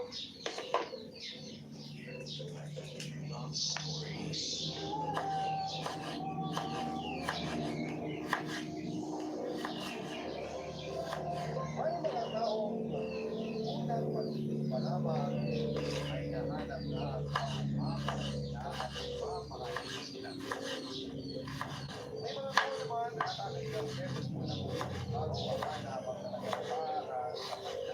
May mga taong unang palaman ay nahanap na ang pamamahayin sila. May mga tao naman na nakakailang beses mo na bago maghanap ang talagang para sa kanya.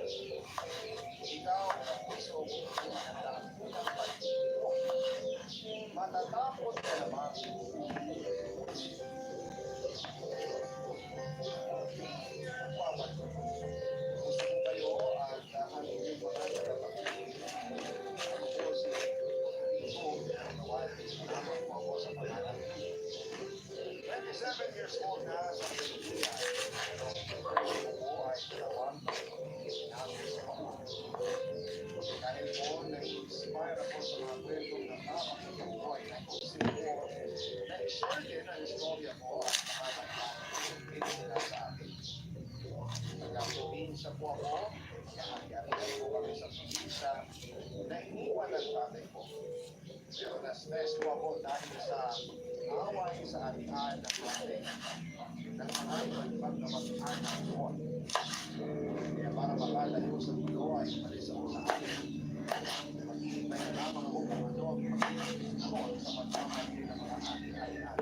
Ikaw ang puso kumahanda ang unang pag-ibig mo. Matatakot ka naman. Gusto mo kayo at ang inyong mga tagapagpapalagay. Ako po si Rico, nawal, salamat po ako sa pangalan. 27 years old na sa Pilipinas, pero ako po ay dalawang namin sa mga. Dahil po, na-inspire ako sa mga kwentong natapak sa buhay na kung sino po, na-share din ang istorya ko at nakakapagpapalagay nila sa akin. Nagkaprobinsya po ako, nakakariyan po kami sa probinsya na iniwan ang tatay ko. Pero na-stress po ako dahil sa away sa hatian ng tatay ng mga ibang kamag-anak ko. Kaya para makalayo sa mundo ay umalis ako sa akin. Maghihintay na lamang ako kung ano ang magiging ako sa pagmamahal ng mga hati-hatian.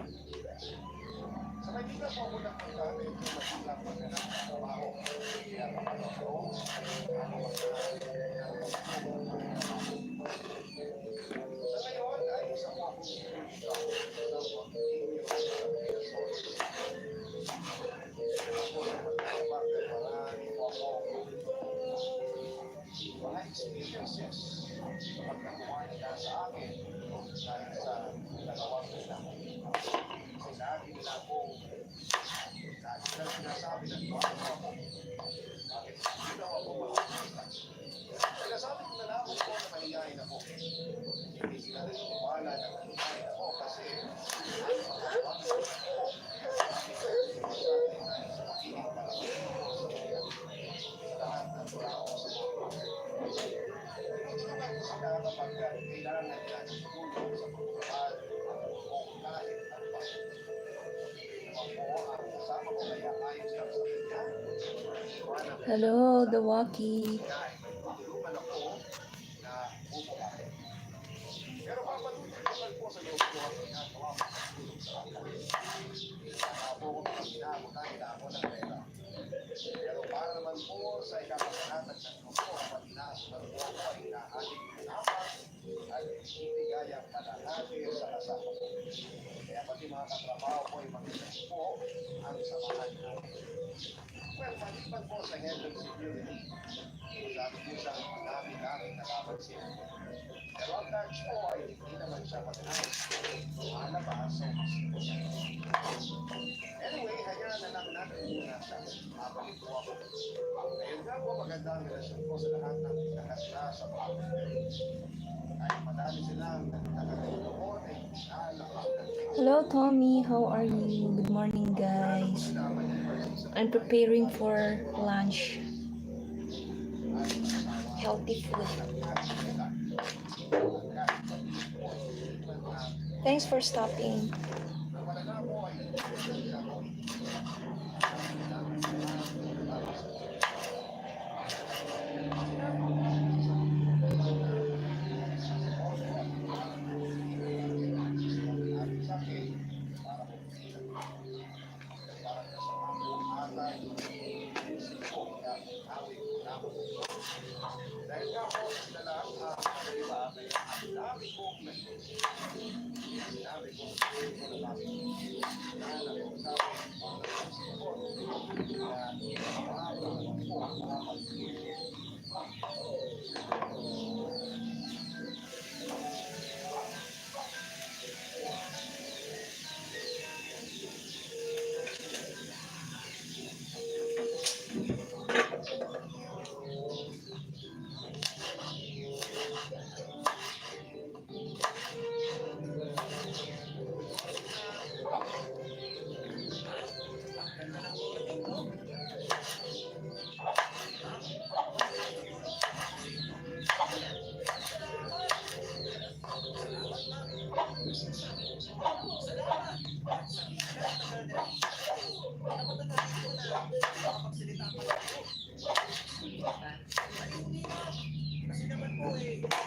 Sa Maynila po ako nagpunta dahil magiging maghanap ng trabaho. Kaya paano ako sa ngayon ay isa po akong sinunod sa pag-ibig sa Pilipinas. Ako na magkakabag at marami po ako mga experiences sa pagkakuha nila sa akin dahil sa dalawang nila. Sinabi nila po, lagi na sinasabi ng tuwa ako, bakit hindi daw ako makakita? Nagsasabi ko na lamang po na mahihayin ako. Hindi sila naniniwala na mahihayin ako kasi ang makakabang ko ako. Sa pagiging palagay sa lahat ng tao sa mga. Tinutulungan ko sila kapag kailangan nila ng tulong sa pagpapal o kahit ano pa. Hello, the walkie. Pero papatutunan po sa loob ko ang ginagawa mo sa tulong sa akin. Ako kung ginagawa dahil ako ng pera. Pero para naman po sa ikapasanatag ng grupo at inaasunan po ako ay inahaling lamang at ibigay ang kalahati sa kasama ko. Kaya pati mga katrabaho ko ay makinig po ang samahan natin. Well, maliban po sa health and security, sabi po siya ang madami-daming nakapansin. Pero ang touch po ay hindi naman siya mag-ayos. Malabas sa hospital. Anyway, hayaan na lang natin muna siya. Mabalik po ako. Ngayon nga po magandang relasyon po sa lahat ng nakasya sa pamilya. Kahit madami silang nagkakalimutan ay Hello, Tommy. How are you? Good morning, guys. I'm preparing for lunch. Healthy food. Thanks for stopping. Dahil nga po sila lang ang iba ay ang dami kong sinabi ko na bakit na nag-usapan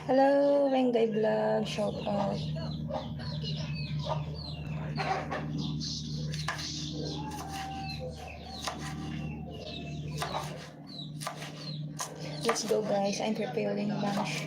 Hello, Wengay Vlog. Shout out. Let's go, guys. I'm preparing lunch.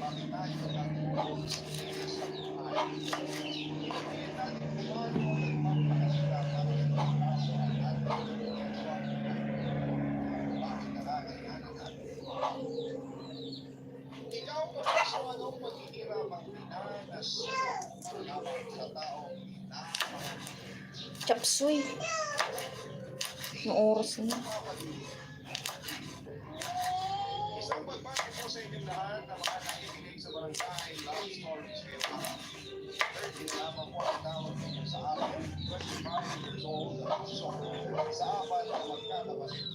Ikaw kung sa anong paghihirapang pinanas lamang sa taong Chop suey. Ang oras na. isang pagbati po sa inyong lahat na mga nakikinig sa barangay Love Stories Kaya 13 lamang po ang tawag ninyo sa akin 25 years old so sa apat na magkakapatid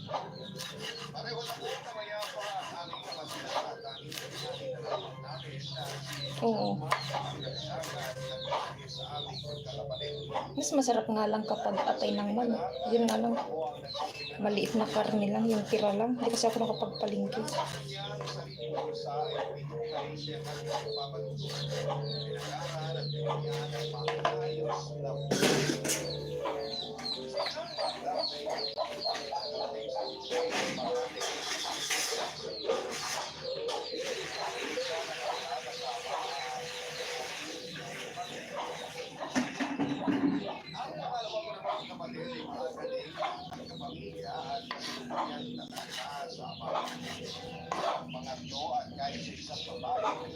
pareho na po na mayapa ang aming kapatid at aming pinali na lamang namin na si Oo. sa aming magkakapatid Mas masarap nga lang kapag atay ng manok. Yun nga lang. Maliit na karne lang. Yung tira lang. Hindi kasi ako nakapagpalingki. Ang pangalawa ko naman kapatid ay mga galing at kapamilya at kasalukuyan na nasa sa ang pangatlo at kahit sa isang babae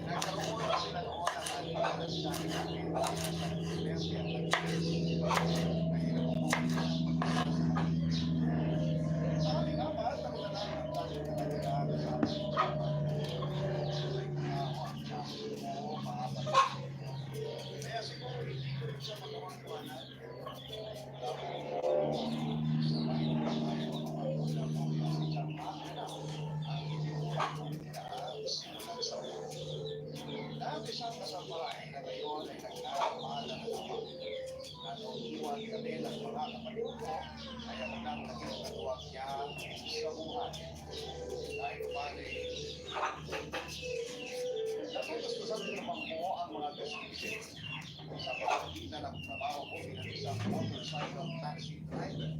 nagkaroon na sila noon ang alitan sa akin sa aming apat ang lalaki ang tayo na nagkakasama kaya siguro hindi ko rin siya magawang iwanan. Dati siyang kasabahay na ngayon ay nagkakamalan ng ama. Anong iwan kami ng mga kapatid ko, kaya nang naging katuwag niya sa buhay. Dahil pare, natutustusan din naman po ang mga gastusin sa pagkakitan ng trabaho ko bilang isang motorcycle taxi driver.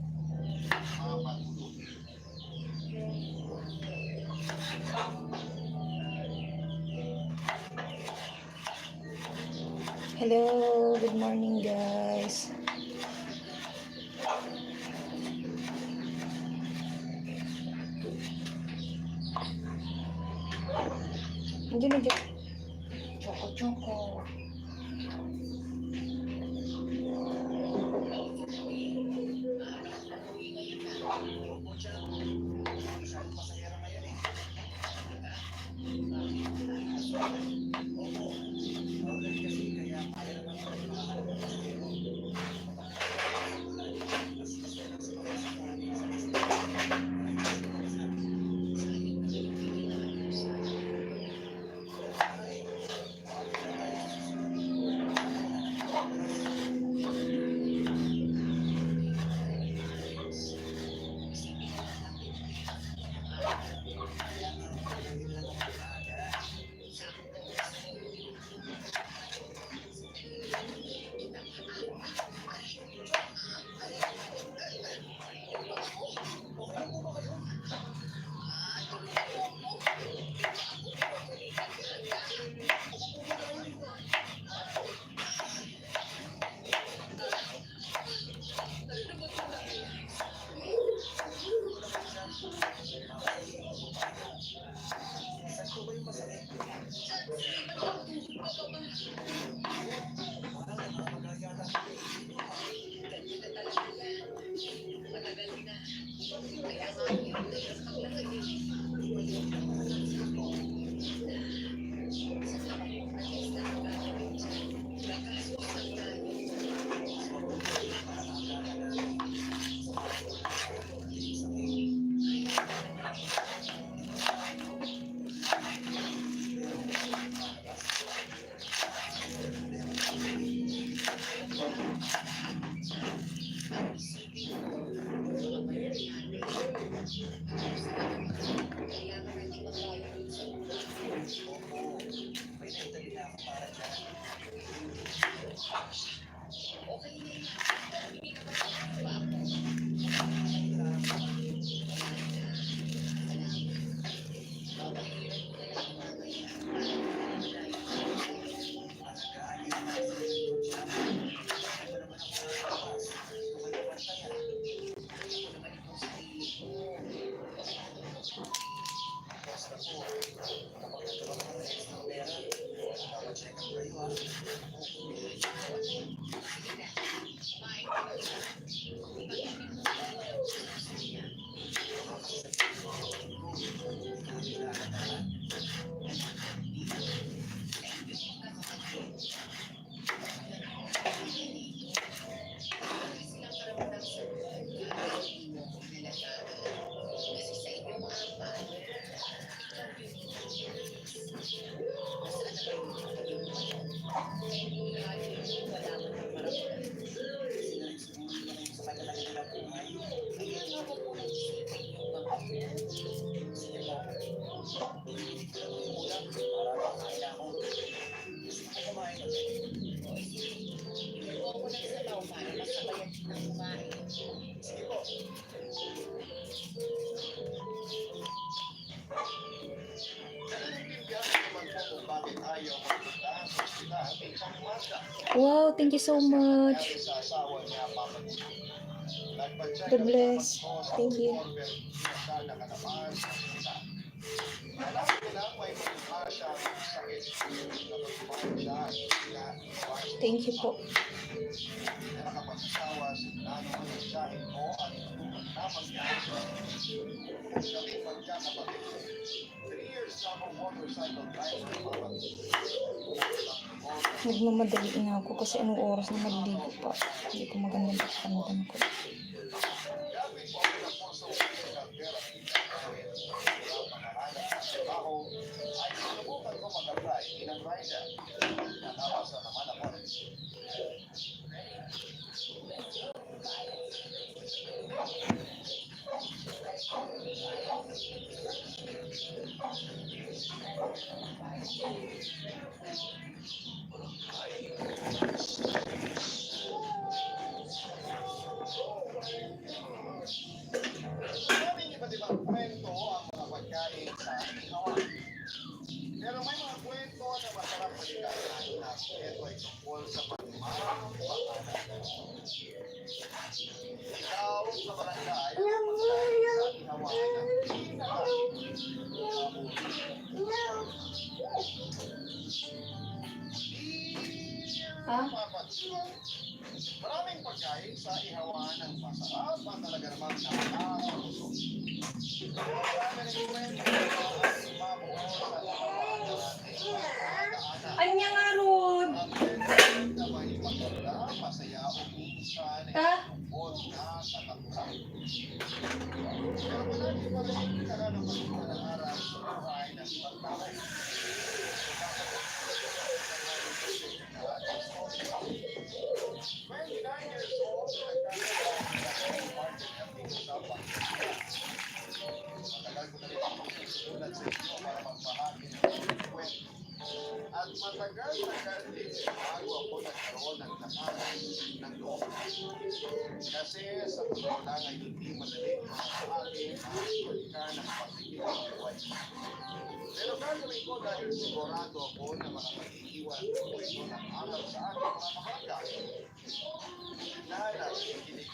Mapatulog. Hello, good morning, guys. Andiyan na dyan. Choco. Basta po, kapag nagkaroon ako ng extra pera, check up kayo ha. Naiintindihan ko naman po kung bakit ayaw magpunta sa ospital isang umaga. Wow, thank you so much. Dahil sa asawa niya, Papa Gusto. Nagpa-check God up bless. naman po sa Thank you. doktor, pero hindi na siya nakalaman sa ospital. Alam ko lang may mukha siyang sakit. Nakapagpahan siya, hindi na iwas. Thank you po. Na nakapagsasawa, sinano ang nagsahin ko at tutunan na mag-iwas. Kami magkakapatid. 3 years na akong motorcycle driver, Papa Gusto. Nagmamadali na ako kasi anong oras na maliligo pa. Hindi ko magandang pakiramdam ko. Gagawin po ako ng kurso physical therapy dahil wala pangalan sa trabaho ay sinubukan ko mag-apply bilang rider. Natapasa naman ako. Maraming iba't ibang kwento ang mga pagkain sa ihawan. Pero may mga kwento na masarap maligayaan na ito ay tungkol sa pagmamahal. Ikaw sa barangay, ang pagkain sa ihawan ng Maraming pagkain sa ihawan ng masarap at talaga namang nakakabusog. Pero marami rin kwento at mabuo sa ihawan ng ating pagkakaanak. Anya nga ron. Ang kwento na may maganda, masaya o minsan ay tungkol na katapusan. Pero palagi pa rin nakakapagpunta ng araw sa buhay ng ibang tao. 29 years old, nagkakaroon ng party at pinag-usapan. Matagal ko na rin ang susulat sa inyo para magbahagi ng kwento. At matagal din bago ako nagkaroon ng lakas ng loob. Kasi sa totoo lang ay hindi madali sa akin ang balikan ng pagkikita ng buhay. Pero gagawin ko dahil sigurado ako na makapag-iwan ko ito ng aral sa aking mga kamag-anak. Lala, kikinig.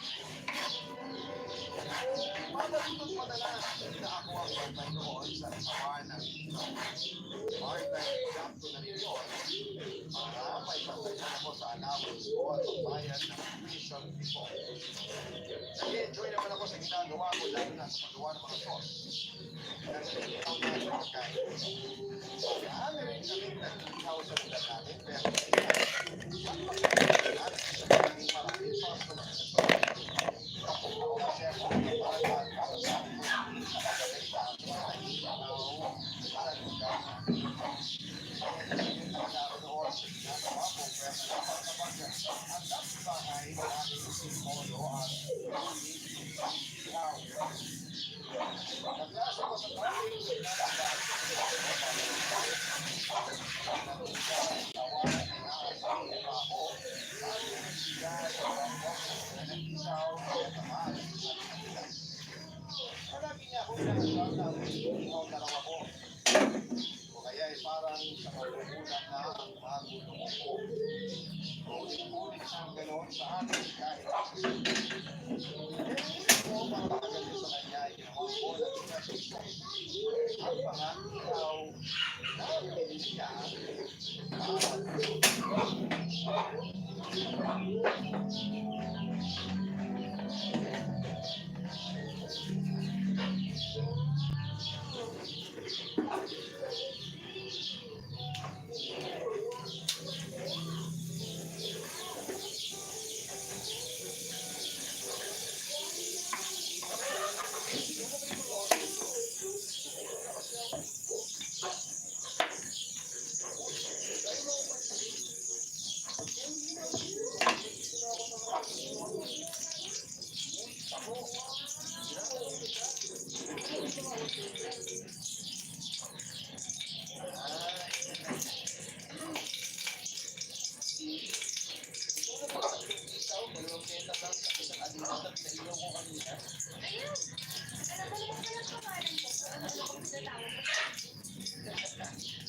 Mabalutong madalas na ako ang bantay noon sa asawa ng part-time job ko na rin yun para may pagkakas ako sa allowance ko at pagbayad ng tuition before. Nag-enjoy naman ako sa ginagawa ko lalo na sa paggawa ng mga sauce. Kasi ang mga pagkain. Marami rin kami nag-ihaw sa lugar natin pero ang pagkakas natin sa maraming customers. Ako kasi ako ang parang para sa akin hindi sa pagkakalita ako na nag-ihaw para lugar natin. Ang naroon sa ginagawa ko pero kapag ang dapat bahay na aking simolo at ihaw. Nagkasa ko sa parking sa akin kahit po para makaganda sa kanya ay ginawa ko ng special sauce. At mga ilaw na pelisya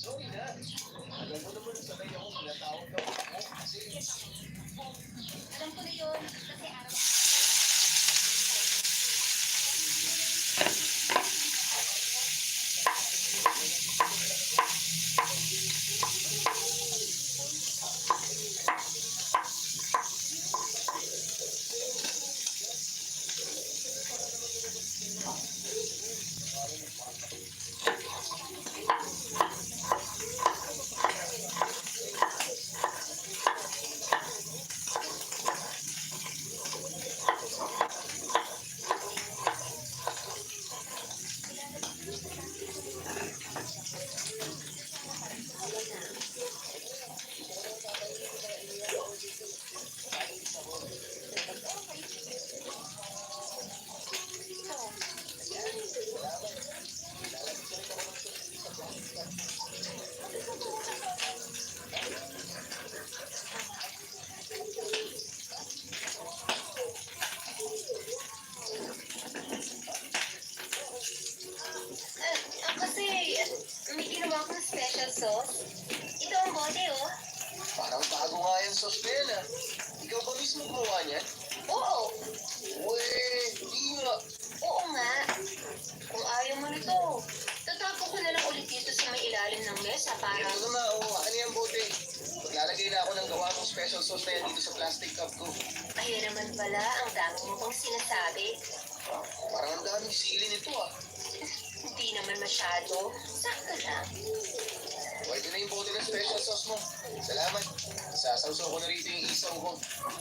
sorry na. Alam mo naman sabay ako pinatawag daw ako kasi Alam ko na yun, kasi araw. Kasi may ginawa akong special sauce. Ito ang bote, oh. parang bago nga yan sa Stella. Ikaw ba mismo gumawa niyan? Oo, Uwe, hindi nga. oo nga. Kung ayaw mo nito, tatapo ko na lang ulit dito sa may ilalim ng mesa para... Ito na, ano yan bote? Maglalagay na ako ng gawa mong special sauce na yan dito sa plastic cup ko. Ayun naman pala, ang dami mo pang sinasabi. Parang ang daming sili nito ah. Hindi naman masyado. Sakto lang. Pwede na yung bote ng special sauce mo. Salamat. Sasawsaw ko na rito yung isaw ko.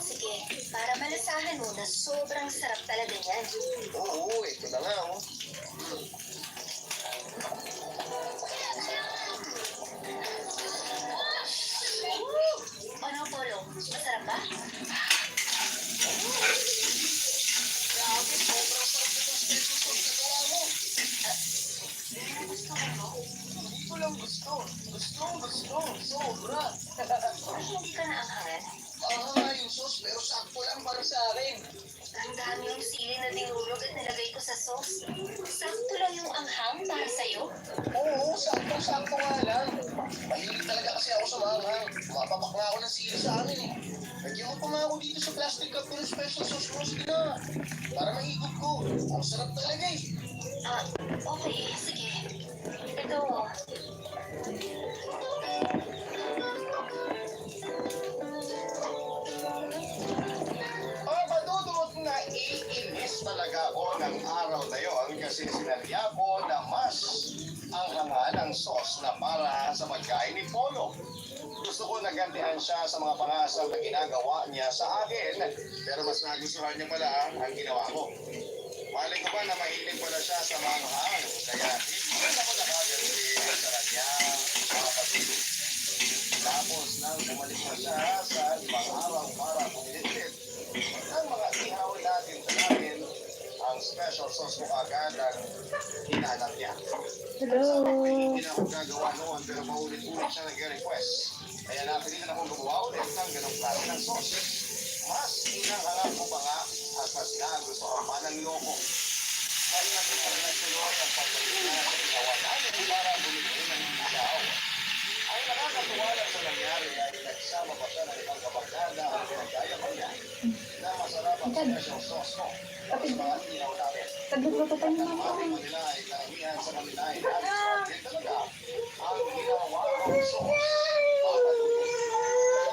Sige, para malasahan mo na sobrang sarap talaga yan. Oo, ito na nga oh. Ano, Polo? Masarap ba? Grabe, sobrang sarap itong special sauce na gawa mo. Gusto mo, no? Hindi ko lang gusto. Gusto. Sobra. Hindi ka naanghangan. Yung sauce pero sakto lang para sa akin. Ang dami yung sili na dinurog at nilagay ko sa sauce. Sakto lang yung anghang para sa'yo. Oo, sakto nga lang. Mahilig talaga kasi ako sa maanghang. Mapapak na ako ng sili sa akin eh. Lagyan mo pa nga ako dito sa plastic cup ko ng special sauce mo. Sige na. Para mahigop ko. Ang sarap talaga eh. Okay. Sige. Ito. Madudumot na iinis talaga ako ng araw na yon kasi sinadya ko na mas ang hanga ng sauce na para sa pagkain ni Polo. Gusto ko nagantihan siya sa mga pangasal na ginagawa niya sa akin, pero mas nagustuhan niya pala ang ginawa ko. Malay ko ba na mahilig pala siya sa manghang, kaya hindi ako nakaganti sa kanyang mga pagtulog. Tapos nang bumalik na siya sa ibang araw para bumilit ang mga ihaw natin sa namin, ang special sauce ko agad ang hinanap niya. Hello. Hindi na ako gagawa noon pero paulit-ulit siya nag-request. Kaya napilitan akong gumawa ulit ng ganong klase ng sauce. Mas hinangarap ko pa nga at mas nagustuhan pa ng loko. Maingat ko ang nagsulot ang pagkalit na sa isawa namin para bumili ng isaw. Ang nakakatuwa lang sa nangyari ay Nagsama pa siya ng ibang kabarkada at magkaya pa niya na masarap ang special sauce mo. Tapos mga inaw namin. Tagluto tayo Ang naman po. aming Manila ay karamihan sa kanila ay natin talaga ang ginawang sauce.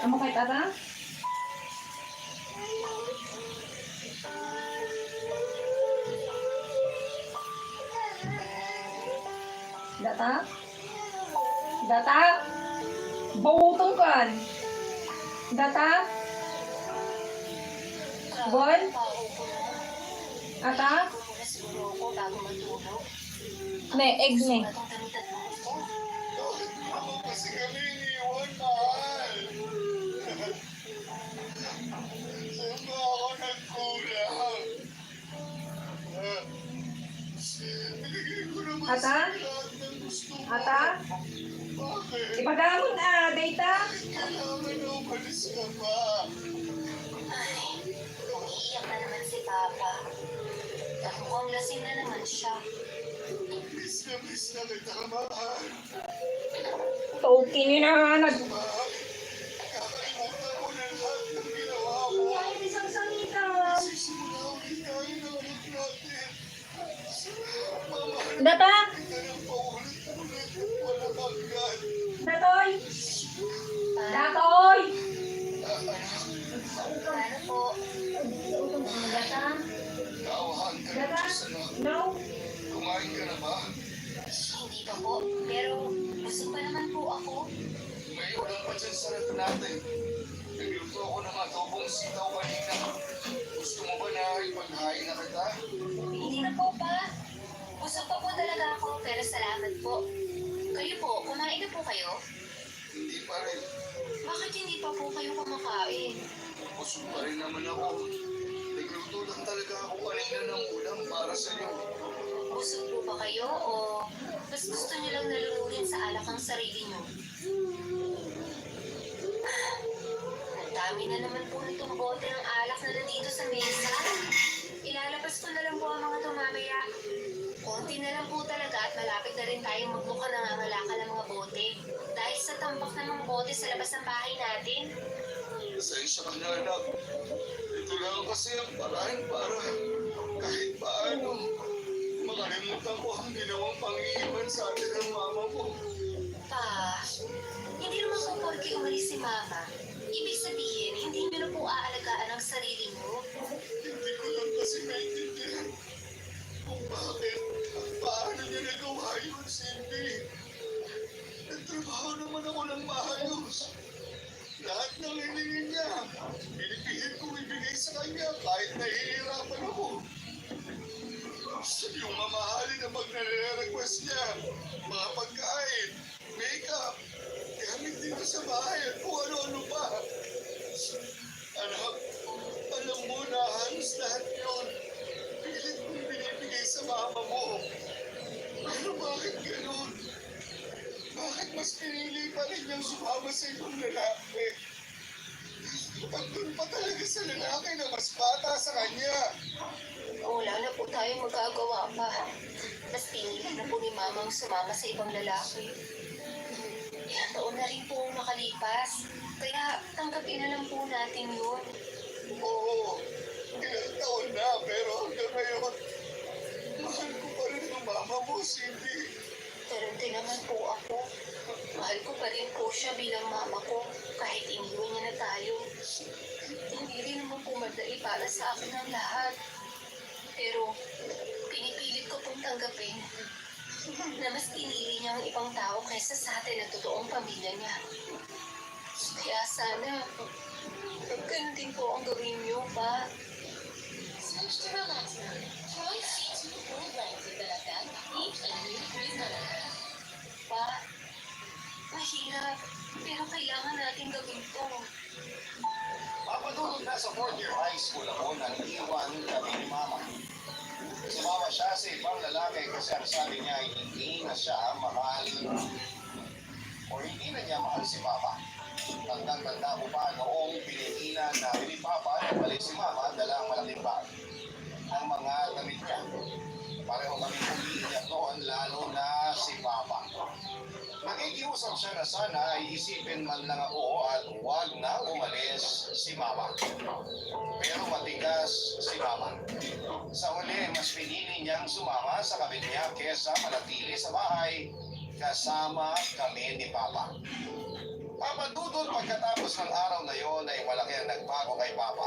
Amo kay tata? Data? Data? Bawutong kan. Data? Bon? Ata? Muna siguro ako bago matulog. Ne, egg ne. Itong damitan mo ito. Bakit mo naman kasi kami iniwan, mahal? Saan ba ako nagkulang? Binigay ko naman Ata? sa lahat ng gusto mo. Ata? Bakit? Ipagamon data? Kailangan na umalis ka pa. Ay, umiiyak na naman si Papa. At mukhang lasing na naman siya. Miss na kita, mahal. Okay ni na. Mahal, kakalimutan ko na lahat ng ginawa mo. Ay, isang salita. Sisimula ulit tayo ng ulit natin. Mamahal Data? kita ng paulit-ulit at walang hanggan. Datoy? Datoy? Paano po? Data? Tawahan ka ng Data? Diyos, anak. No? Kumain ka na ba? Hindi pa po. Pero busog pa naman po ako. May ulam pa dyan sa ref natin. Nagluto ako ng adobong sitaw kanina. Gusto mo ba na ipaghain na kita? Hindi na po pa. Busog pa po talaga ako, pero salamat po. Kayo po, kumain na po kayo? Hindi pa rin. Bakit hindi pa po kayo kumakain? Busog pa rin naman ako. Nagluto lang talaga ako kanina ng ulam para sa'yo. Busog po ba kayo o mas gusto niyo lang nalulunin sa alak ang sarili niyo? Ang dami na naman po nitong bote ng alak na nandito sa mesa. Ilalabas ko na lang po ang mga tumamaya. Konti na lang po talaga at malapit na rin tayong magbuka ng nangangalakal ng mga bote. Dahil sa tambak ng mga bote sa labas ng bahay natin. Pasensya ka na, anak. Ito lang kasi ang paraan para kahit paano makalimutan ko ang ginawang pang-iiwan sa atin ng mama mo. Pa, hindi naman po porke umalis si Mama. Ibig sabihin, hindi niyo na po aalagaan ang sarili niyo. Hindi ko lang kasi naintindihan kung bakit at paano niya nagawa yun, Cindy. Nagtrabaho naman ako ng maayos. Lahat ng hilingin niya, pinipilit kong ibigay sa kanya kahit nahihirapan ako. Yung mamahalin na pag nare-request niya, mga pagkain, makeup, gamit dito sa bahay at kung ano-ano pa. Anak, alam mo na halos lahat yun. Pilit kong binibigay sa mama mo. Pero bakit ganun? Bakit mas pinili pa rin niyang sumama sa ibang lalaki? At doon pa talaga sa lalaki na mas bata sa kanya. Wala na po tayong magagawa pa. Mas pinili na po ni Mamang sumama sa ibang lalaki. Ilang taon na rin po ang makalipas. Kaya tanggapin na lang po natin yun. Oo, ilang taon na, pero hanggang ngayon, mahal ko pa rin ang mama mo, Cindy. Pero din naman po ako. Mahal ko pa rin po siya bilang mama ko kahit iniwan niya na tayo. Hindi rin naman po madali para sa akin ang lahat. Pero pinipilit ko pong tanggapin na mas pinili niya ang ibang tao kaysa sa atin na totoong pamilya niya. Kaya sana, ganun din po ang gawin niyo, pa. Switch to relax mode. Try C2 full length with Dalagan, Deep and New Cruise mode. Pa, mahirap, pero kailangan natin gawin to. Papatulog na sa 4th year high school ako nang iwan kami ni mama. Sumama siya sa ibang lalaki kasi ang sabi niya ay hindi na siya mahal o hindi na niya mahal si Papa. Tandang-tanda ko pa noong pinigilan namin ni Papa na balik si Mama dala ang malaking bag. Ang mga damit niya. Pareho kami umiiyak noon lalo na si Papa. Nakikiusap Nag-usap siya na sana ay isipin man lang ako at huwag na umalis si Mama. Pero matigas si Mama. Sa huli, mas pinili niyang sumama sa kabit niya kesa manatili sa bahay kasama kami ni Papa. Papa Dudut, pagkatapos ng araw na yon ay malaki ang nagbago kay Papa.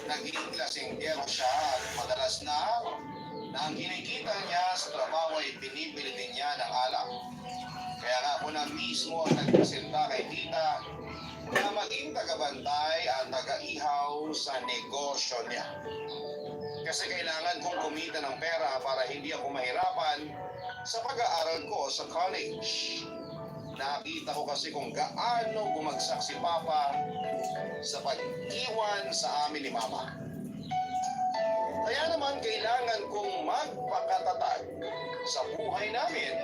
Naging lasinggero siya at madalas na ang kinikita niya sa trabaho ay binibili din niya ng alak. Kaya nga ako na mismo ang nagpresenta kay tita na maging tagabantay at taga-ihaw sa negosyo niya. Kasi kailangan kong kumita ng pera para hindi ako mahirapan sa pag-aaral ko sa college. Nakita ko kasi kung gaano bumagsak si Papa sa pag-iwan sa amin ni Mama. Kaya naman kailangan kong magpakatatag sa buhay namin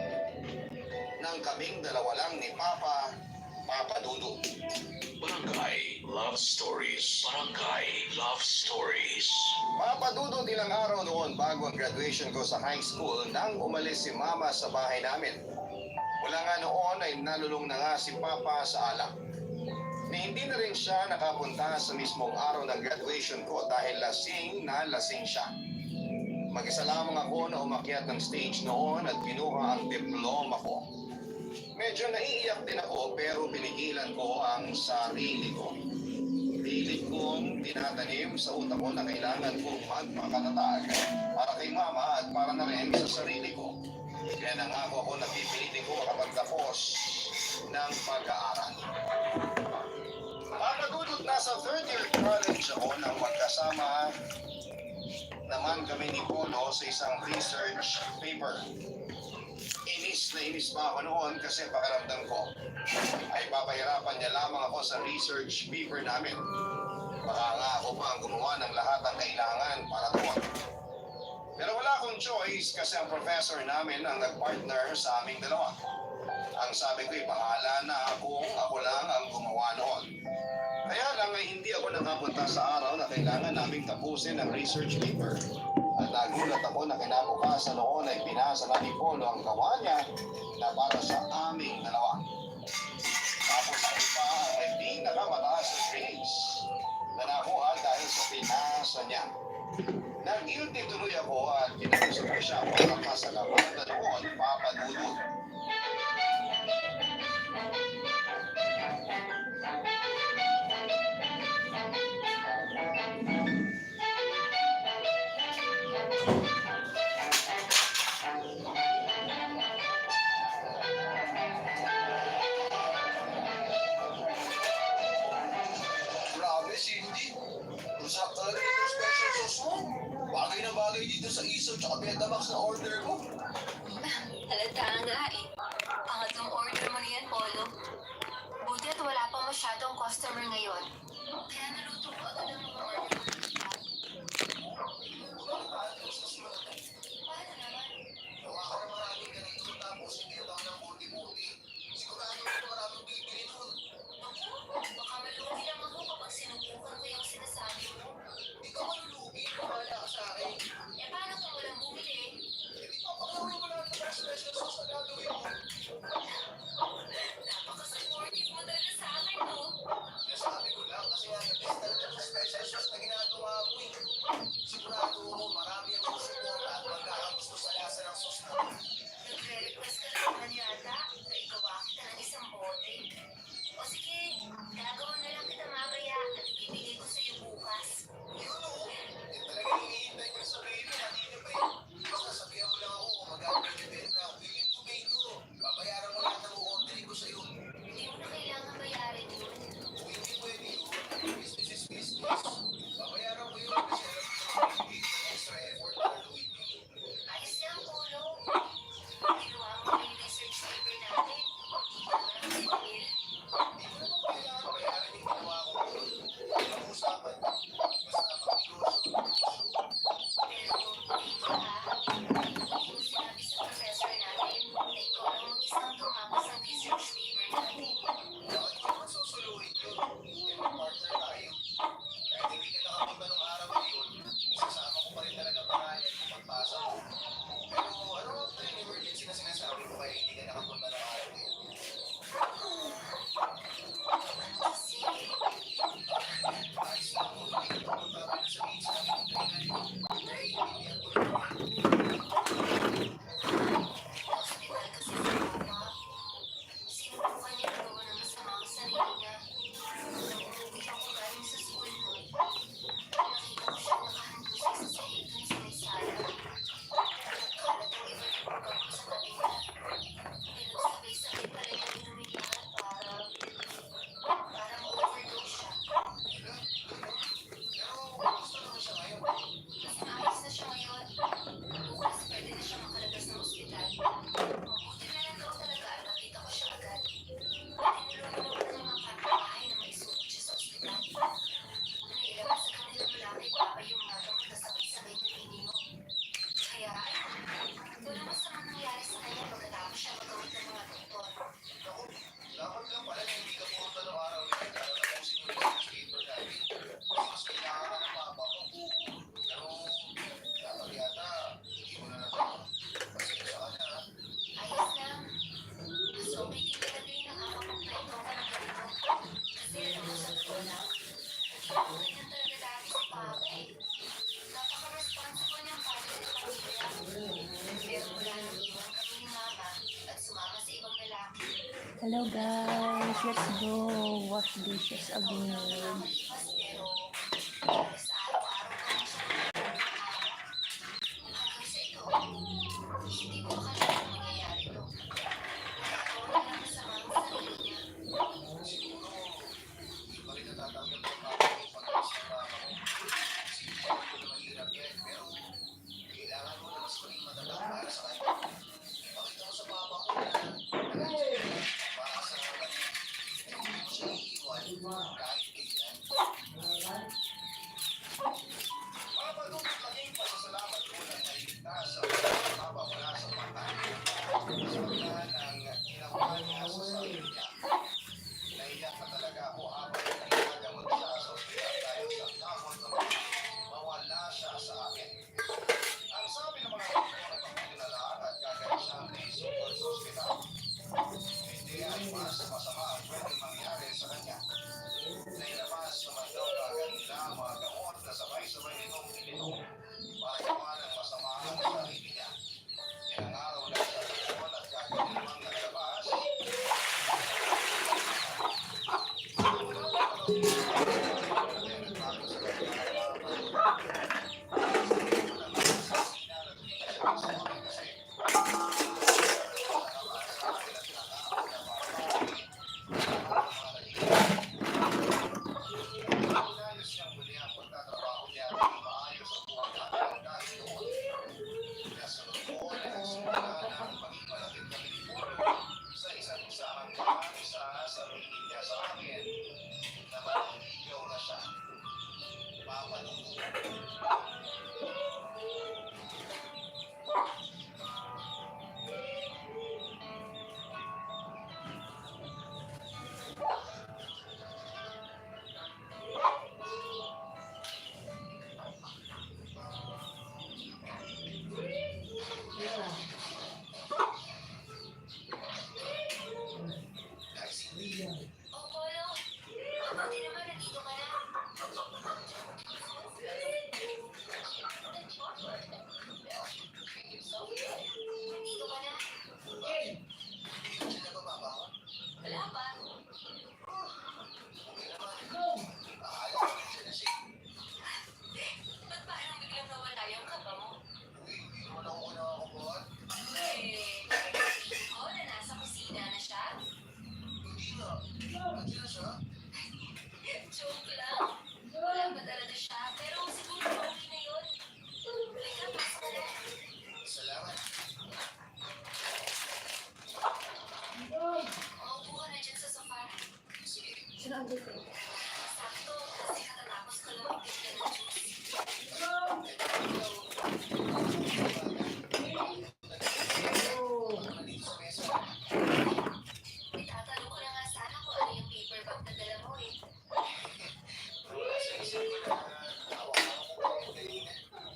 nang kaming dalawa lang ni Papa Dudut. Barangay Love Stories. Barangay Love Stories. Papa Dudut, ilang araw noon bago ang graduation ko sa high school nang umalis si Mama sa bahay namin. Wala nga noon ay nalulong na nga si Papa sa alak. Ni hindi na rin siya nakapunta sa mismong araw ng graduation ko dahil lasing na lasing siya. Mag-isa lamang ako na umakyat ng stage noon at kinuha ang diploma ko. Medyo naiiyak din ako pero pinigilan ko ang sarili ko. Pilit kong tinatanim sa utak ko na kailangan kong magpakatatag para kay Mama at para na rin sa sarili ko. Kaya nangako ako na pipilitin ko makapagtapos ng pag-aaral. Papa Dudut, nasa third year college ako nang magkasama naman kami ni Polo sa isang research paper. Inis na inis pa ako noon kasi pakiramdam ko ay papahirapan niya lamang ako sa research paper namin. Baka nga ako pa ang gumawa ng lahat ng kailangan para doon. Pero wala akong choice kasi ang professor namin ang nag-partner sa aming dalawa. Ang sabi ko ay bahala na kung ako lang ang gumawa noon. Kaya lang ay hindi ako nakapunta sa araw na kailangan naming tapusin ang research paper. At nagulat ako na kinabukasan noon ay pinasa na ni Polo ang gawa niya na para sa aming dalawa. Tapos ay pa ang pinakamataas na grades na nakuha dahil sa pinasa niya. Nag-guilty tuloy ako at kinusap ko siya para pasalamat na noon, Papa Dudut. Grabe, Cindy. Masarap talaga itong special sauce mo. Bagay na bagay dito sa isaw tsaka Betamax na order ko. Halata nga eh. Pangatlong order mo na yan, Polo. Buti at wala pa masyadong customer ngayon. Kaya naluto ko agad ang mga order. Paano naman? Gawa ka na maraming ganito tapos hindi lang ng multi-multi. Sigurado ko maraming bibili nun. Naku, baka malugi lang ako kapag sinubukan ko yung sinasabi mo. Ikaw malulugi, bahala ka sa akin. Eh, paano kung walang bumili? Hindi pa pagawin mo lahat ng special sauce na gagawin mo. Napaka-supportive mo talaga sa akin, no? Nasabi ko lang kasi ang best talaga sa special sauce. Hello guys, let's go wash dishes again. Hindi ko akalain mangyayari to. Wala lang masama ang sarili niya. Siguro, hindi pa rin natatanggap ng mama ko pag-isip na ako. Siguro ko na mahirap yan, pero kailangan mo na mas maging matatag para sa kanya. Ipakita mo sa mama ko na maaasahan ka niya. Hindi mo siya iiwan kahit kailan. Mapalugod laging pasasalamat ko na nailigtas sa mga mawawala sa patay. Sa mga ng ginawa niya sa sarili niya. Naiyak na talaga ako habang nagkagamot siya sa ospital dahil sa takot na mawala siya sa akin. Ang sabi ng mga doktor na pagkilala at gagawin siya ang isukol sa ospital. Hindi ay mas masama ang pwedeng mangyari sa kanya. Nailabas naman daw agad nila ang mga gamot na sabay-sabay nitong ininom para gawa ng masama ang sarili niya. Ilang araw na siya doon at gagawin namang nakalabas. Inayos niyang muli ang pagtatrabaho niya at maayos ang buhay natin dahil doon. Kasunod ko na nagsimula ng maging malapit na pinipuro sa isa't isa hanggang isa sa piling niya sa akin na maniligaw na siya. Papanunod. Oh, Polo. Mabuti naman nandito ka na. Nandito ka na. Hindi na ba babangon? Wala pa. Okay naman. Ayaw ko rin siya na siya. Ba't parang biglang nawala yung kaba mo? Uy, hindi naman ako kinakakubuhan. Ko na nasa kusina na siya? Hindi na. Nandiyan na siya. Joke lang. Wala pa talaga siya, pero siguro okay na yun. Halika, pasok ka na. Salamat. Maupo ka na dyan sa sofa. Sige. Sakto, kasi katatapos ko lang magtimpla ng juice. Nandito sa mesa. Itatanong ko na nga sana kung ano yung paper bag na dala mo eh. Sa isip ko na hawak-hawak ko pa yung kanina.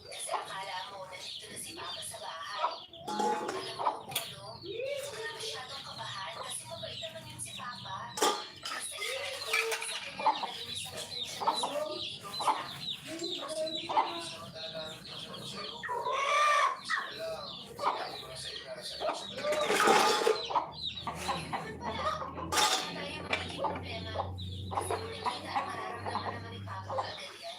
Kasi akala mo nandito na si Papa sa bahay. Alam mo, Polo, huwag ka na masyadong kabahan kasi mabait naman yun si Papa. Basta ikaw sa kanya nalinis ang intensyon na sinililigaw sa akin. Hindi ko gusto na talaga ang intensyon ko sa'yo. Gusto ko lang, sinabi ko na sa'yo na seryoso talaga. Ayun naman pala, hindi tayo magiging problema. Kasi kung nakita at mararamdaman naman ni Papa kaagad yan.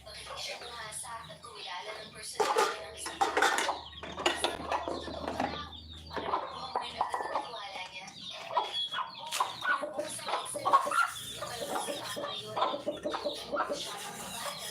Magaling siya bumasa at kumilala ng personality ng isang tao. Basta magpapatotoo ka lang para makuha mo yung nagtatatiwala niya. Pero kung sa mga excellence, malabas si Papa yun. Siya ang bahala.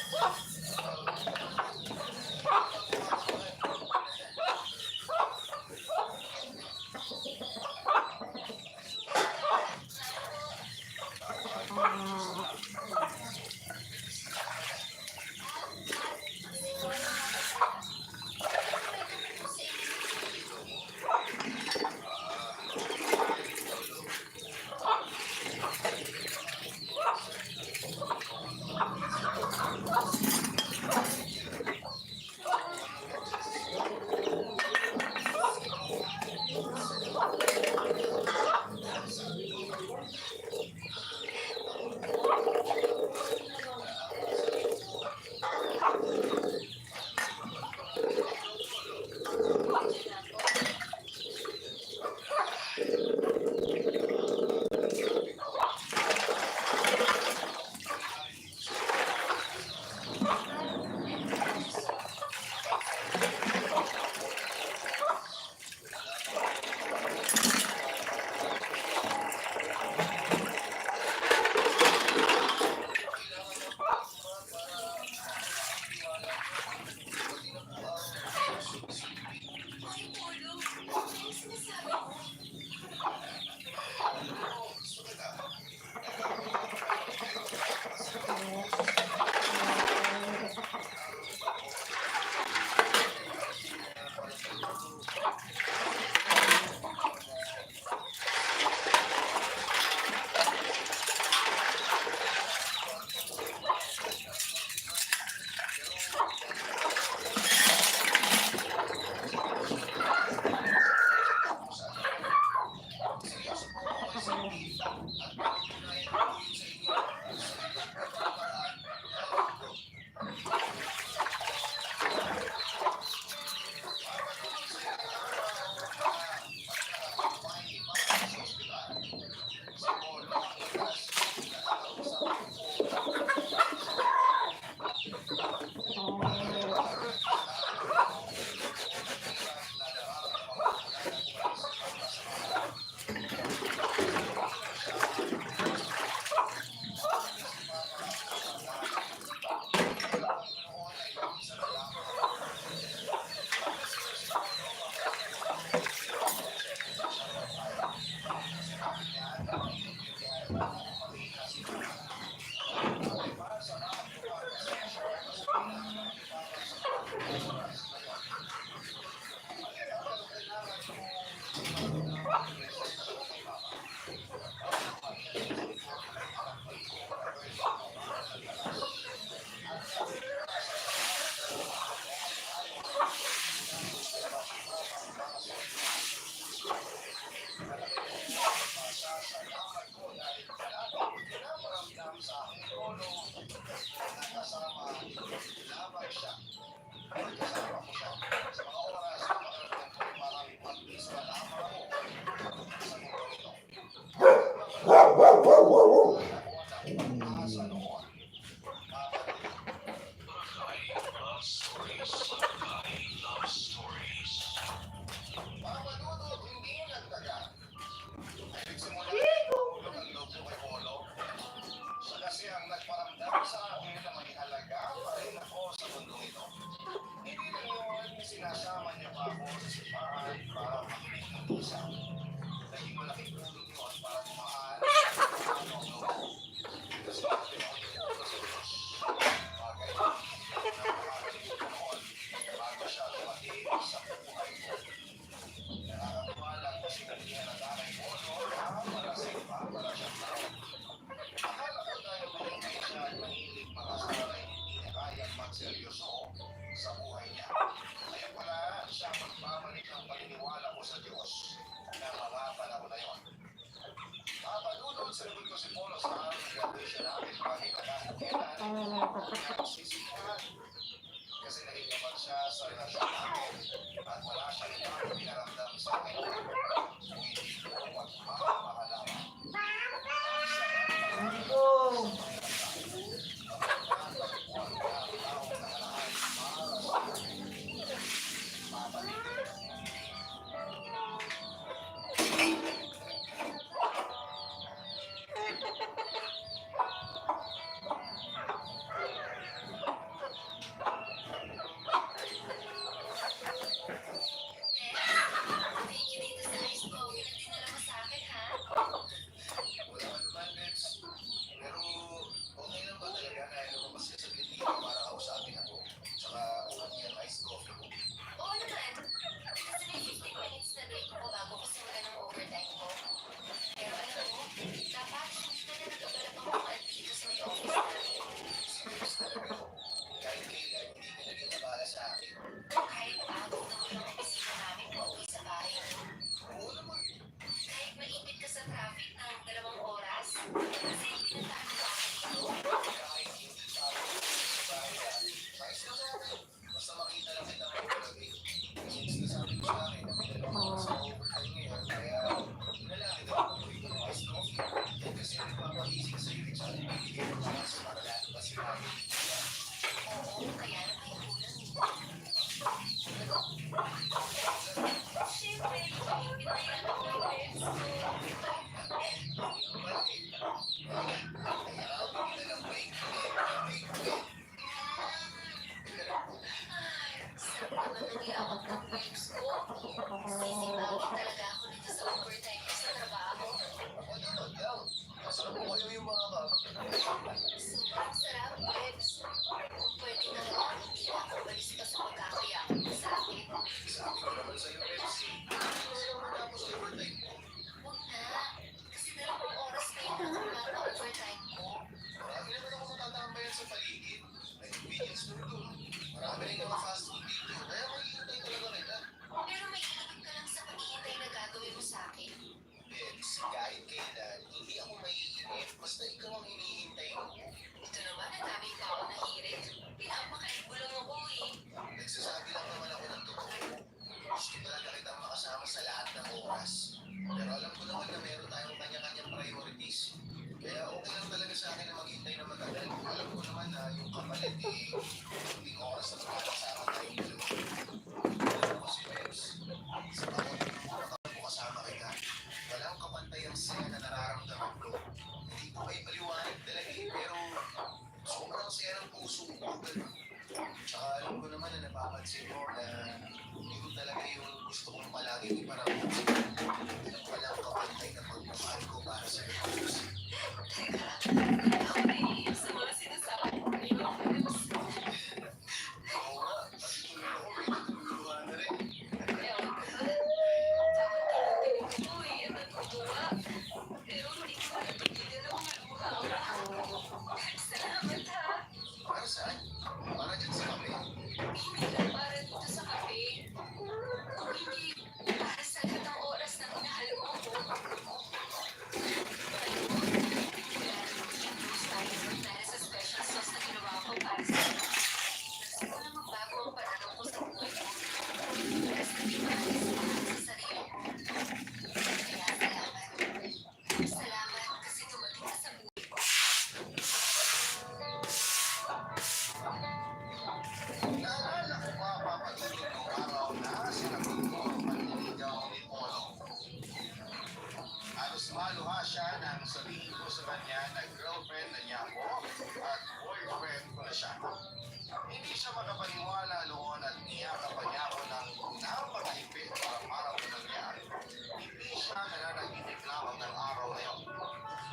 sabihin at patutunayan ko yun sa inyo sa iba't ibang paraan na lingkod. Papatulong sa iyo ang araw na pagkakapay para sa ospital. Si Polo ang ikas na nakausap ko. Pasasalamat ko dahil palagi pinaparamdam sa aking lolo na kasama lamang siya. Kasama ko siya sa mga oras na makaramdam ko parang mag-isa lamang ako sa mundo ito. Pag-asa noon. Barangay Love Stories. Papadudod hindi nagtagal. Ay nagsimula tulog ang loob ko kay Polo. Siya kasi ang nagparamdam sa akin na may halaga pa rin ako sa mundong ito. Hindi lang yun, sinasama niya pa ako sa simbahan para makinig ng misa. Naging malaking tulong yun para tumaan ang loob ko. Kasi sabi ako sa Diyos. Bagay na nakakarinig ko noon bago siya dumating sa buhay ko. Nakakatuwa lang kasi hindi na nanay ko na malasing pa para siyang tao. Akala ko dahil maingay siya at mahilig makasal ay hindi niya kayang magseryoso sa buhay niya. Kaya pala siya magbabalik ng paniniwala ko sa Diyos na mga panahon na yun. Papadudod sa likod ko si Polo sa araw ng graduation namin kahit nakakakailan ang sisihan. Kasi nakikinig siya sa relasyon namin at wala siyang ibang pinaramdam sa akin. Kung hindi ko magmamahalaman. Thank you dito sa ice coffee na dinala mo sa akin, ha? Wala ka naman, Bebs. Pero okay lang ba talaga na lumabas ka saglit dito para kausapin ako? Tsaka ulan yung iced coffee ko. Oo naman. Kasi may 15 minutes na break ko bago ko simulan ng overtime ko. Pero alam mo, dapat hindi na nag-abalap ako umalis dito sa may office namin. Serious talaga. Kahit kailan, hindi ka naging abala sa akin. Kahit bago naman ang opisina namin pauwi sa bahay niyo. Oo naman. Kahit malipit ka sa traffic ng 2 oras, kasi pinuntahan ko ako dito. Kahit hindi pa ako sa bahay natin. Ayos lang sa akin. Basta makita lang kita mo talaga. Kasi sinasabi ko sa akin na pinalong ako sa overtime ngayon. Kaya inalangin ako kung ito ng iced coffee. Kasi nagpapagising sa iyo, Richard. Bibigyan mo lakas para lalo pa sila. Oo, kaya naman yung ulan eh. Siyempre, hindi na yan ako ng best ko. Sarap naman ng yakap ng lips ko. Sisibawi talaga ako dito sa overtime ko sa trabaho. Sobrang sarap, Bebs. Kung pwede na lang, hindi na ako balis pa sa pagkakayakap mo sa akin. Huwag na. Kasi 2 oras kayo na overtime ko. Pero may ilagay ka lang sa paghihintay na gagawin mo sa akin. Kahit kailan, ang saya na nararamdaman ko. Hindi ko kayo paliwanag talaga eh, pero sobrang saya ng puso ko. Tsaka alam ko naman na napapansin mo na ito talaga yung gusto kong palaging iparamdam sa iyo. Walang kapantay na pagmamahal ko para sa iyo. Teka, ako naiiyak sa mga sinasabi ko ngayon. Oo nga, pati tuloy ako, may natululuhan na rin. Ewan ko ba? Dapat kinukilig ko eh, at natutuwa. Pero hindi ko napigilan ang maluha ako. Salamat ha. Para saan? Para dyan sa kami. Hindi lang para dito sa kape. Hindi para sa lahat ng oras na minahal mo ako. Dahil sa special sauce na ginawa ko para sa iyo. Gusto ko na magbago ang pananaw ko sa buhay ko. Basta di maalis lahat sa sarili ko. Kaya salamat. Salamat kasi dumating ka sa buhay ko. Naalala ko pa, papatuloy ng araw na sinabi ko ang panliligaw ni Polo. Halos maluha siya nang sabihin ko sa kanya na girlfriend na niya ako at boyfriend ko na siya. Hindi siya makapaniwala noon at niyakap pa niya ako ng napakahigpit para araw na nangyari. Hindi siya nananaginip lamang ng araw na yun.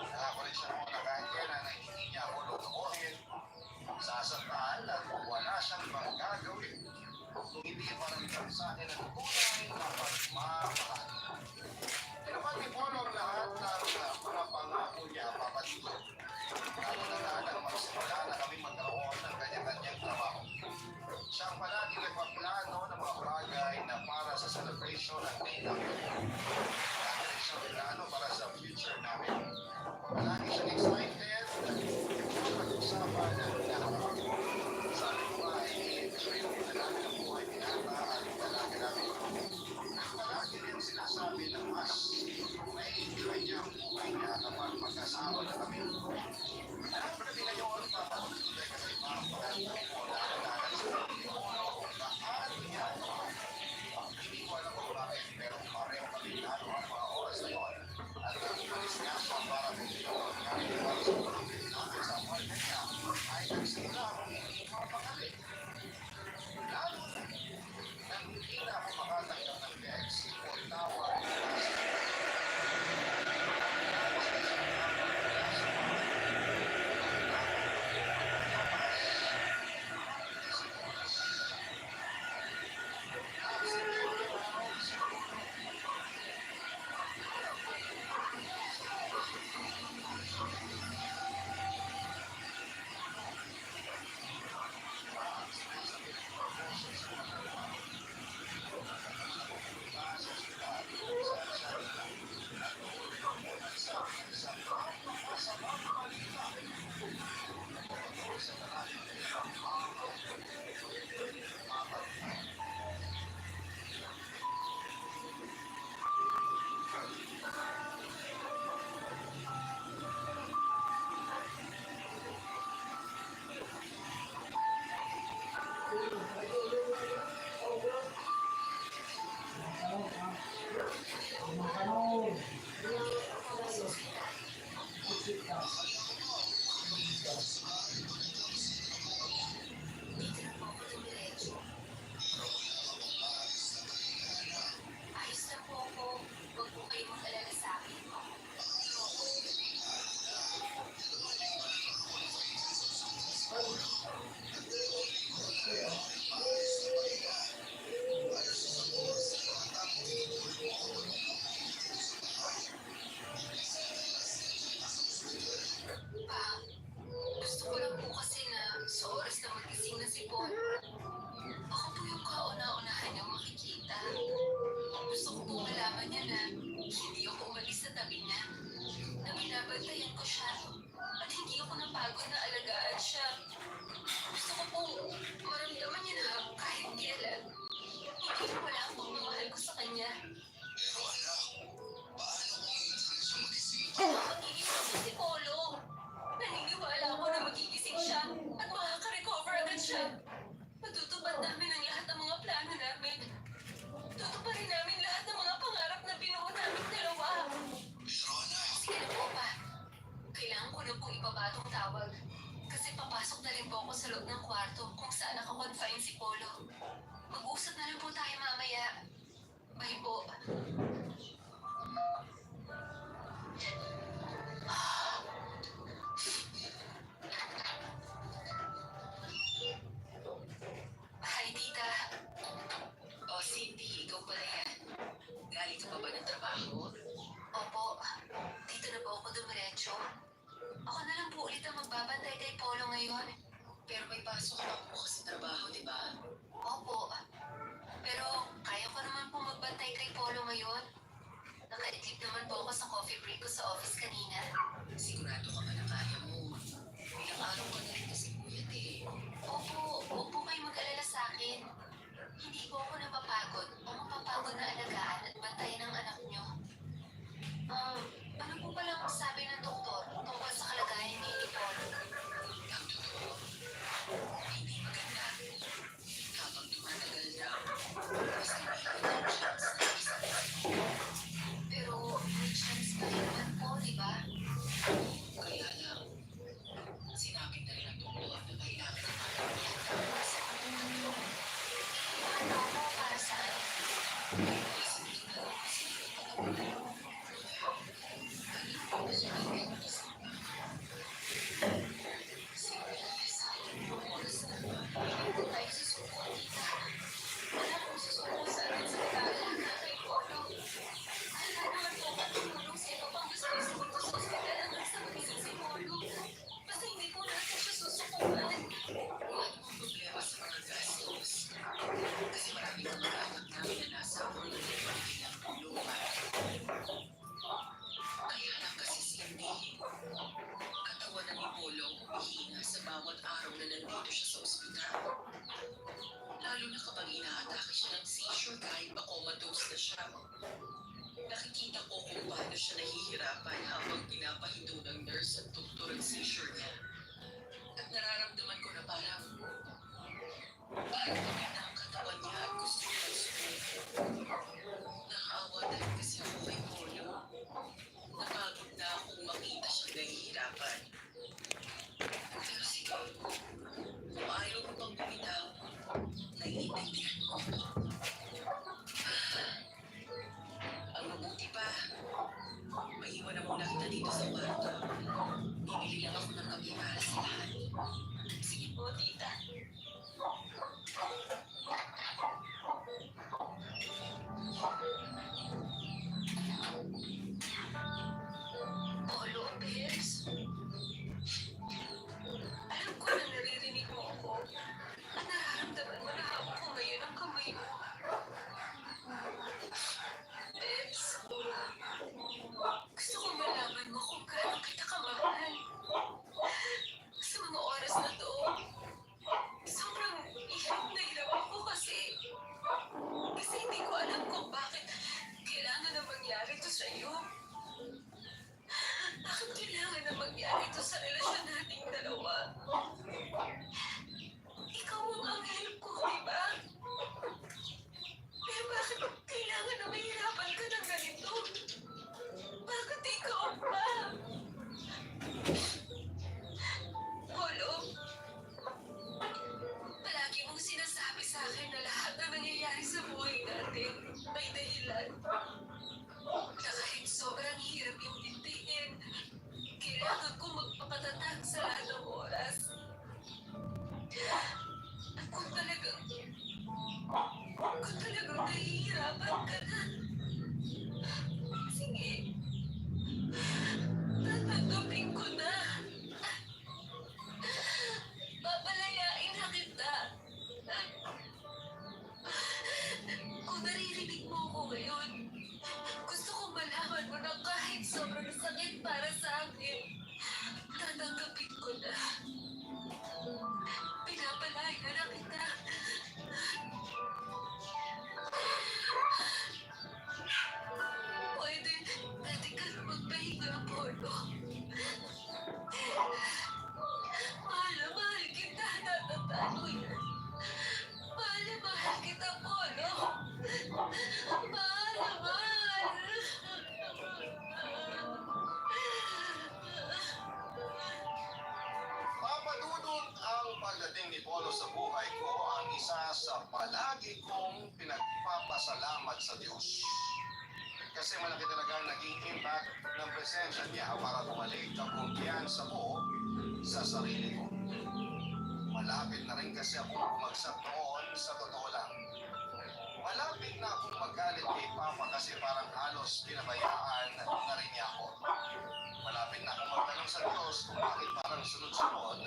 Nangako rin siya noon na kahit kailan ay hindi niya ako lulukuhin, sasaktan at wala siyang ibang gagawin. Kung hindi paramdam sa akin ang tunay na pagmamahal. Tinupad ni Polo ang lahat ng mga pangako niya papatito. Lalo na nang magsimula na kami magkaroon ng kanya-kanyang trabaho. Siya ang palagi nagpaplano ng mga bagay na para sa celebration ng day namin. Lagi rin siyang plano para sa future namin. Palagi siyang excited na pag-usapan ng lahat. Sabi ko nga ay siya yung pinalaki ng buhay pinata at pinalaki namin. Palagi rin sinasabi na mas naiintindihan niya ang buhay niya kapag magkasama na kami. Alam ko na din ngayon, papatuloy kasi mapagandang ko na nalaman sa sarili ko kung gaano niya ako. Hindi ko alam kung bakit, pero pareho kami lalo ang mga oras na yun. At ang umalis niya siya para bumili ang nangyari para sa pamilya namin sa apartment niya ay nagsimula akong hindi mapakali. Lalo na, nang hindi na ako makatanggap ng text o tawag mula sa pribadong tawag. Kasi papasok na rin po ako sa loob ng kwarto kung saan nakakonfine si Polo. Mag-usap na lang po tayo mamaya. Bye po. Hi, tita. O Cindy, ikaw pala yan. Galing ka pa ba ng trabaho? Opo, dito na po ako dumiretso. Ako na lang po ulit ang magbabantay kay Polo ngayon. Pero may pasok ka bukas sa trabaho, di ba? Opo, pero kaya ko naman po magbantay kay Polo ngayon. Naka-idlip naman po ako sa coffee break ko sa office kanina. Sigurado ka ba na kaya mo? Ilang araw ka na rin kasi puyat eh. Opo, huwag po kayo mag-alala sa akin. Hindi po ako napapagod o mapapagod na alagaan at bantayan ang anak niyo. Ano po palang sabi ng doktor tungkol sa kalagayan ni Polo? Ang totoo, hindi maganda. Habang tumatagal daw, mas nabigyan ng chance na isang Pero may chance pa rin naman po, di ba? kaya lang. Sinabi na rin ang doktor na kailangan ng Ano po para saan? Hindi tayo susuko, tita. Wala akong susuko sa atin sa nag-aalaga kay Polo. Wala naman po katulong sa iba pang gusto ko sa ospital hanggang sa magising si Polo. Basta hindi po natin siya susukuan. Wala namang problema sa mga gastos. Kasi marami kang mag-anak namin na nasa ulo ng kanilang tulungan. Kaya lang kasi Cindy, katawan na ni Polo ang humihina sa bawat araw na nandito siya sa ospital. Lalo na kapag inaatake siya ng seizure kahit pa comatose na siya. Nakikita ko kung paano siya nahihirapan habang pinapahinto ng nurse at doktor ang seizure niya. At nararamdaman ko na parang pagod na ang katawan niya at gusto niya sumuko. Nakaawa na rin kasi ako kay Polo. Napagod na akong makita siyang nahihirapan. Pero sige, kung ayaw mo pang bumitaw, naiintindihan ko. Ang mabuti pa, maiwan na muna kita dito sa kwarto. Bibili lang ako ng kape para sa lahat. Sige po, tita. Polo, Bears. Alam ko na naririnig mo ako. At nararamdaman mo na hawak ko ngayon ang kamay mo. Bears, gusto kong malaman mo kung gaano kita kamahal. Sa mga oras na to, sobrang hirap na hirap ako kasi hindi ko alam kung bakit kailangan na mangyari to sa'yo. Bakit kailangan na mangyari to sa relasyon nating dalawa? Ikaw ang anghel ko, di ba? Pero bakit kailangan na mahirapan ka ng ganito? Bakit ikaw pa? Polo, palagi mong sinasabi sa akin na lahat na nangyayari sa buhay natin may dahilan. Na kahit sobrang hirap yung tintingin, kailangan ko magpapatatag sa lahat ng oras. At kung talagang nahihirapan ka na, sige, tatanggapin ko na. Papalayain na kita. Kung naririnig mo ako ngayon, gusto kong malaman mo na kahit sobrang sakit para sa akin, tatanggapin ko na. Pinapalaya na kita. Pwede ka na magpahinga, Polo. Mahal na mahal kita, natatalo yan. Mahal na mahal kita, Polo. Mahal na mahal. Kasi malaki talaga ang naging impact ng presensya niya para bumalik ang kumpiyansa ko sa sarili ko. Malapit na rin kasi akong bumagsak noon sa totoo lang. Malapit na akong magalit kay Papa kasi parang halos pinabayaan na rin niya ako. Malapit na akong magtanong sa Diyos kung bakit parang sunod-sunod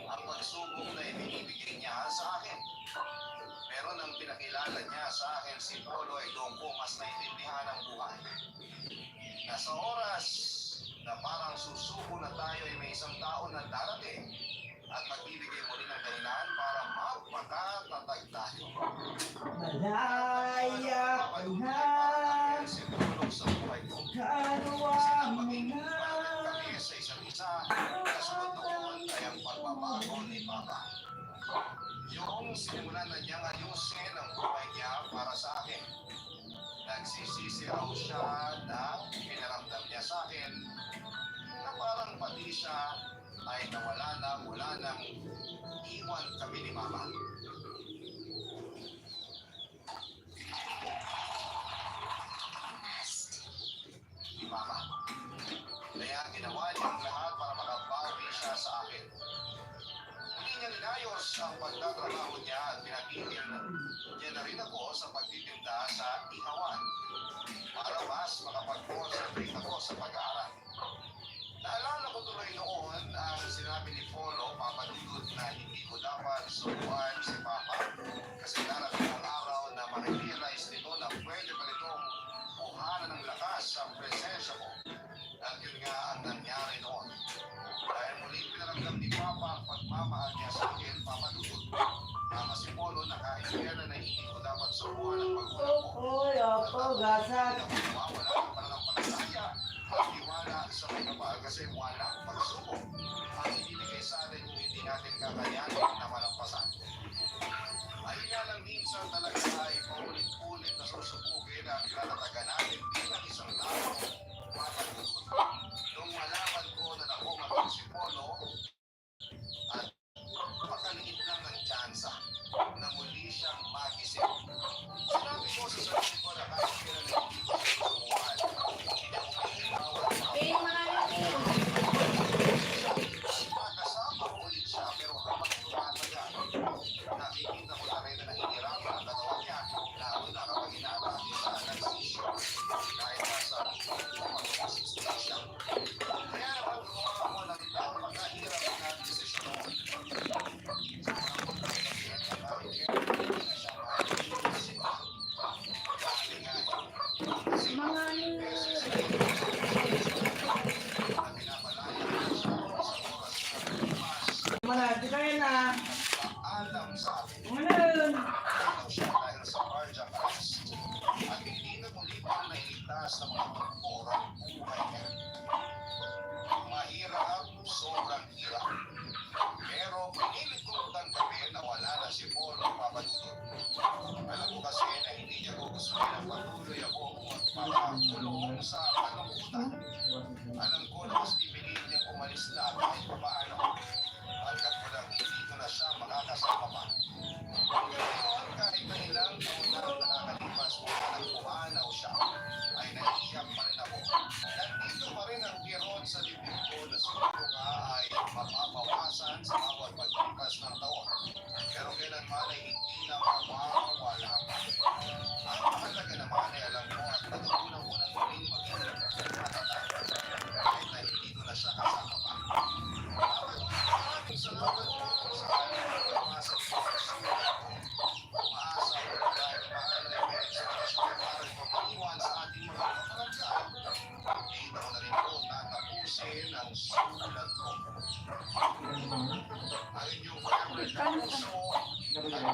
ang pagsubok na ibinibigay niya sa akin. Pero nang pinakilala niya sa akin si Polo ay doon ko mas naintindihan ang buhay. Nasa oras na parang susuko na tayo ay may isang tao na darating at magbibigay muli ng dahilan para magpakatatag tayo. Malaya ka na, Si Polo sa buhay ko. kanawa mo na. Kami sa isa't isa, kasunod noon ay ang pagbabago ni Papa. Yung sinimulan na niyang ayusin ang buhay niya para sa akin. Nagsisisi raw siya na pinaramdam niya sa akin na parang pati siya ay nawala na mula nang iwan kami ni Mama. Ni Mama. Kaya ginawa niya ang lahat para makabawi siya sa akin. Hindi niya inayos ang pagtatrabaho niya at pinagigil niya na rin ako sa pagtitinda sa ihawan para mas makapag-concentrate ako sa pag-aaral. Naalala ko tuloy noon ang sinabi ni Polo, Papa Dudut, na hindi ko dapat subuan si Papa kasi darating ang araw na ma-realize nito na pwede pa nitong kuhanan ng lakas ang presensya ko. At yun nga ang nangyari noon. Dahil muli pinaramdam ni Papa ang pagmamahal niya sa akin, Papa Dudut. Tama si Polo na kahit kailan na hindi ko dapat subuan ang pagkulang ko. Oy, ako, gasak. Wala ang pananampalataya at tiwala sa may kapal kasi wala ang pagsubok. Ang ibibigay sa atin kung hindi natin kakayanin na malampasan. Ay nga lang minsan talaga ay paulit-ulit na susubukin ang kinatatagan natin bilang isang tao. Mapagdudod. Nung malaman ko na nakumagal si Polo at pakaliit lang ng tsansa na muli siyang magising. Sinabi ko sa sarili ko na kahit kailan na hindi ko siya tumuhan. Hindi ako mahihawa Nakasama ko ulit siya pero habang tumatagal, nakikita ko na rin na nahihirapan ang katawan niya lalo na kapag inaatake sa nagsisyo. Kahit nasa pag-assistant siya. Kaya naman gumawa ako ng napakahirap na desisyon noon. Sa mga pagkakagabi at kahit kailan hindi na siya mahihisip. Dahil nga kasi Mga beses na pinapalaya ko siya sa oras na lumas Malapit na yan ah. alam sa akin. Ngayon. Ito siya dahil sa cardiac arrest at hindi na muli pang nailigtas ng mga doktor ang buhay niya. Mahirap, sobrang hirap. Pero pinilit kong tanggapin na wala na si Polo Papadudod. Alam ko kasi na hindi niya gugustuhin na patuloy ako magpapakulong sa kalungkutan. Alam ko na mas pipiliin niyang umalis na kahit papaano. Hanggat ko lang hindi ko na siya makakasama pa. Ngayon, kahit na ilang taon na nakakalipas mula nang pumanaw siya, ay naiiyak pa rin ako. Nandito pa rin ang biron sa dibdib ko na siguro nga ay mapapawasan sa bawat paglipas ng taon. Pero kailanman ay hindi na mawawala pa. Ang mahalaga naman ay alam mo at natutunan ko nang muling maging matatag. Kahit na hindi ko na siya kasama pa. Maraming salamat po sa kanyang pagmasa sa pagsulat ko. Umaasa ko na kahit paano ay may inspirasyon para ipapaiwan sa ating mga kabarangay. Kita ko na rin po na tapusin ang sulat ko. Ang inyong favorite na puso, ang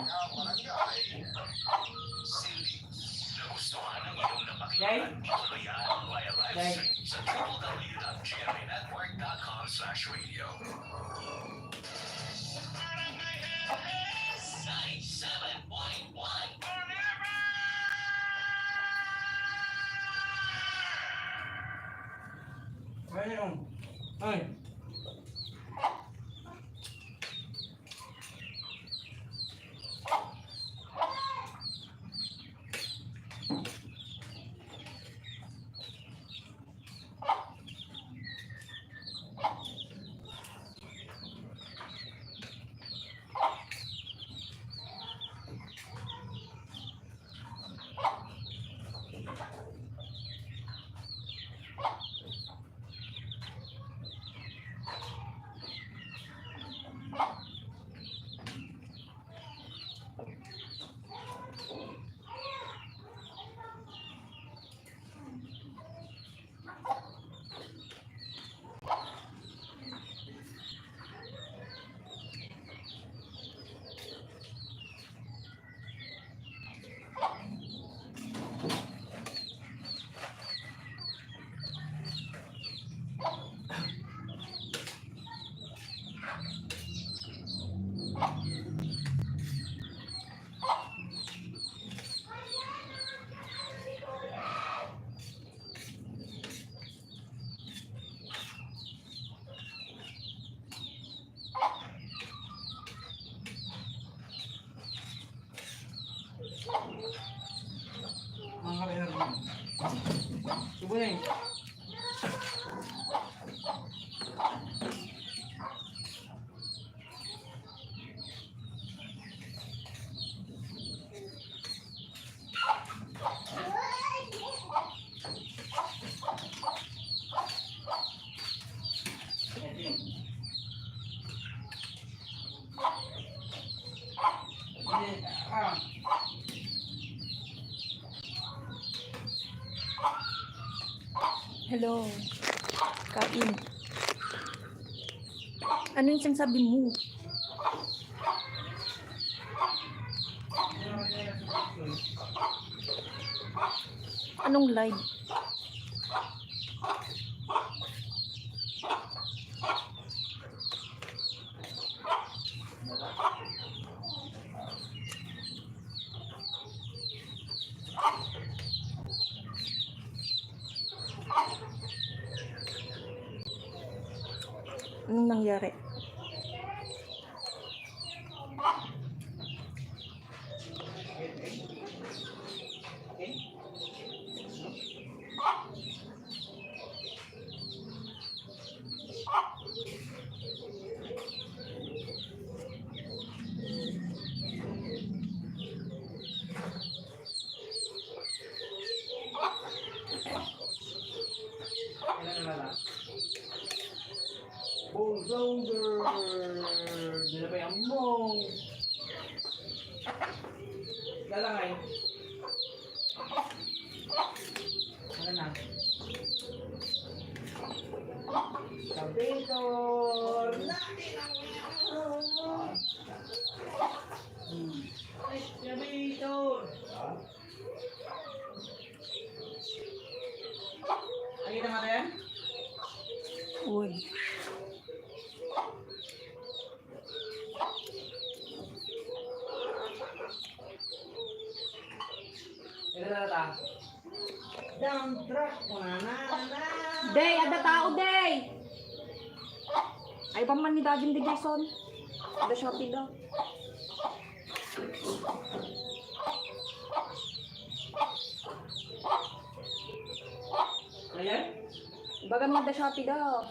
kabarangay, Silly. Nagustuhan ang iyong Jay? napakinggan? Ituloyan ang via live Jay? stream sa www.gmnetwork.com/radio. 97.1 Ngayon. Ay. Uy. Ah. Hello. Kain. Ano yung sinasabi mo? Anong live? Anong nangyari? Bulldozer! Dila pa yung mong. Lalangay. Ano na? Kabitor! Kabitor! Nakita mo yan? Wood. Ito na ta. Down truck na na. Day, ada tao, Day! Ay pa man ni Daddy di Jason. Ada Shopee daw. Ayan? Bagan mo ada Shopee daw.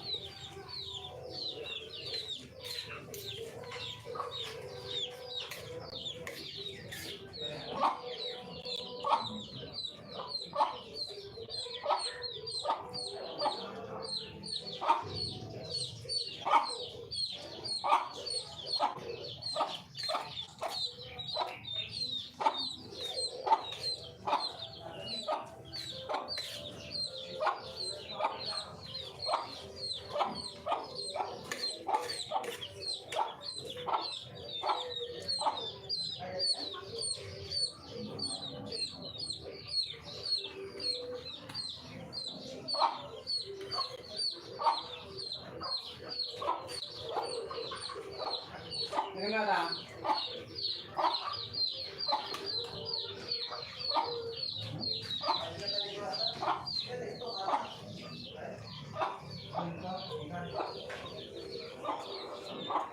Ito na ta.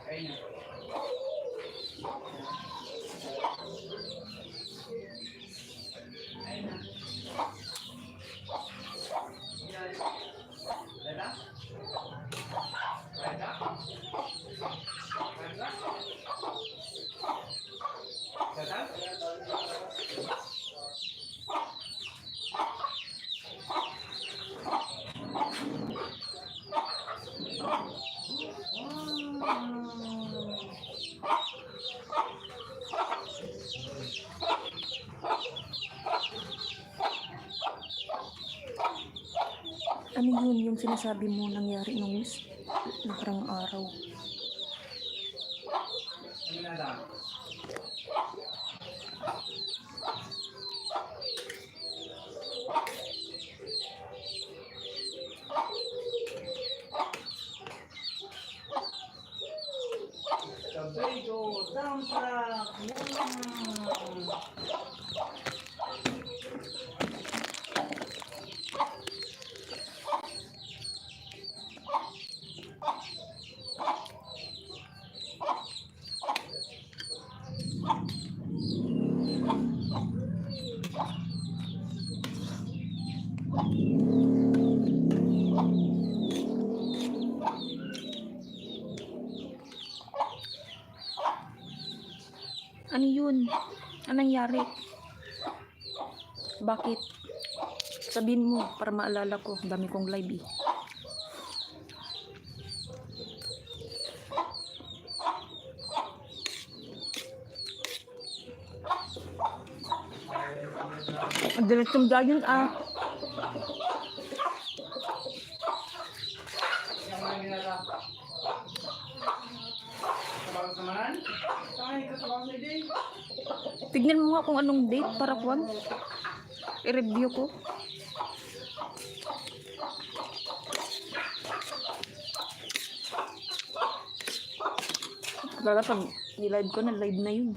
Ayun na. Ayun na. Leda? Leda? Leda? Leda? Ano yun yung sinasabi mo nangyari nung nakarang araw? Ano na ta? Kabitor! Down truck! Ano yun? Anong nangyari? Bakit? Sabihin mo para maalala ko. Ang dami kong live eh. Ang diretsong vlog ah. Yang mana ginala? Sabang samaran? Ay, kasabang sa day. Tignan mo nga kung anong date para kuwan. I-review ko. Lala pag nilive ko na live na yun.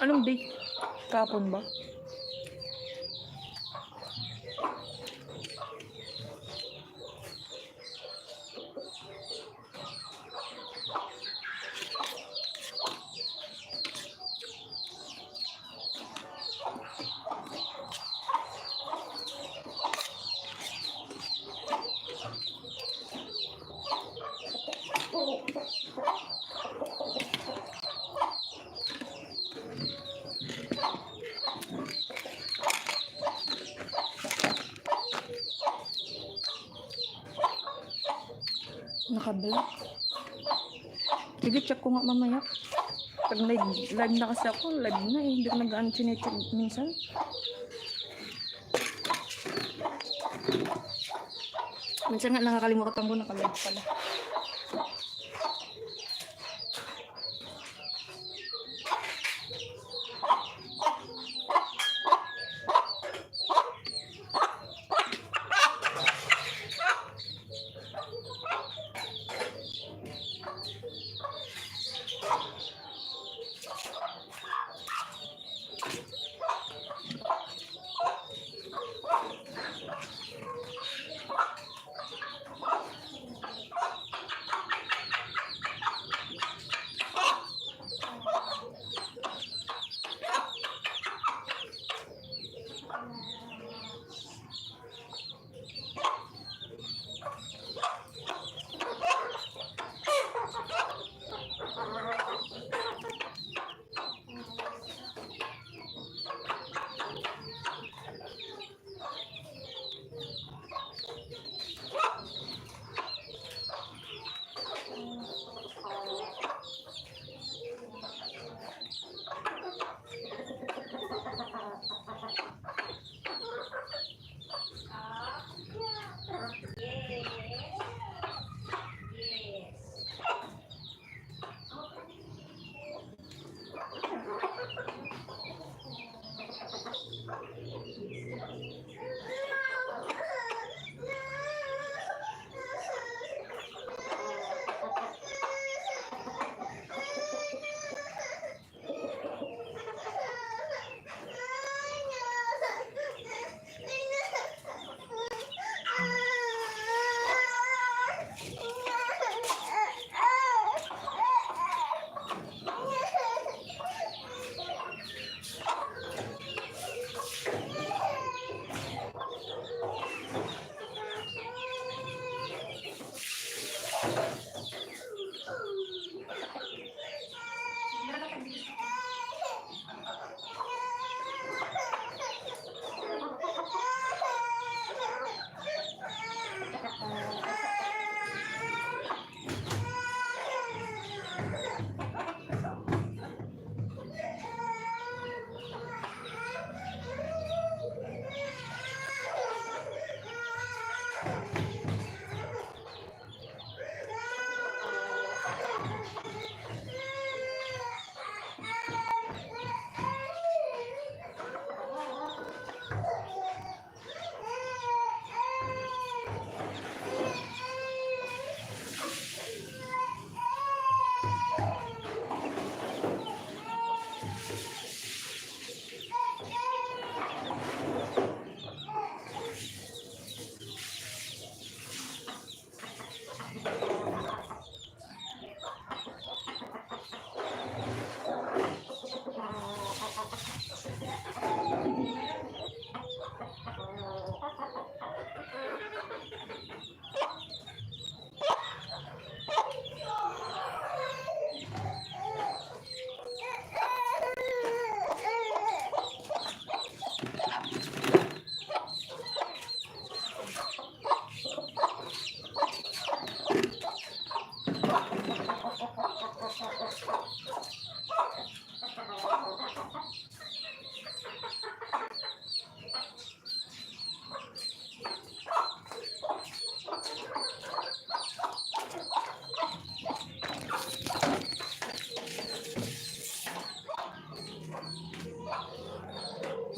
Anong date? Kapon ba? Nakablock. Sige, check ko nga mamaya. Pag live na kasi ako, live na eh. Hindi ko nag-ano chinecheck minsan. Minsan nga nakakalimutan ko naka-live pala.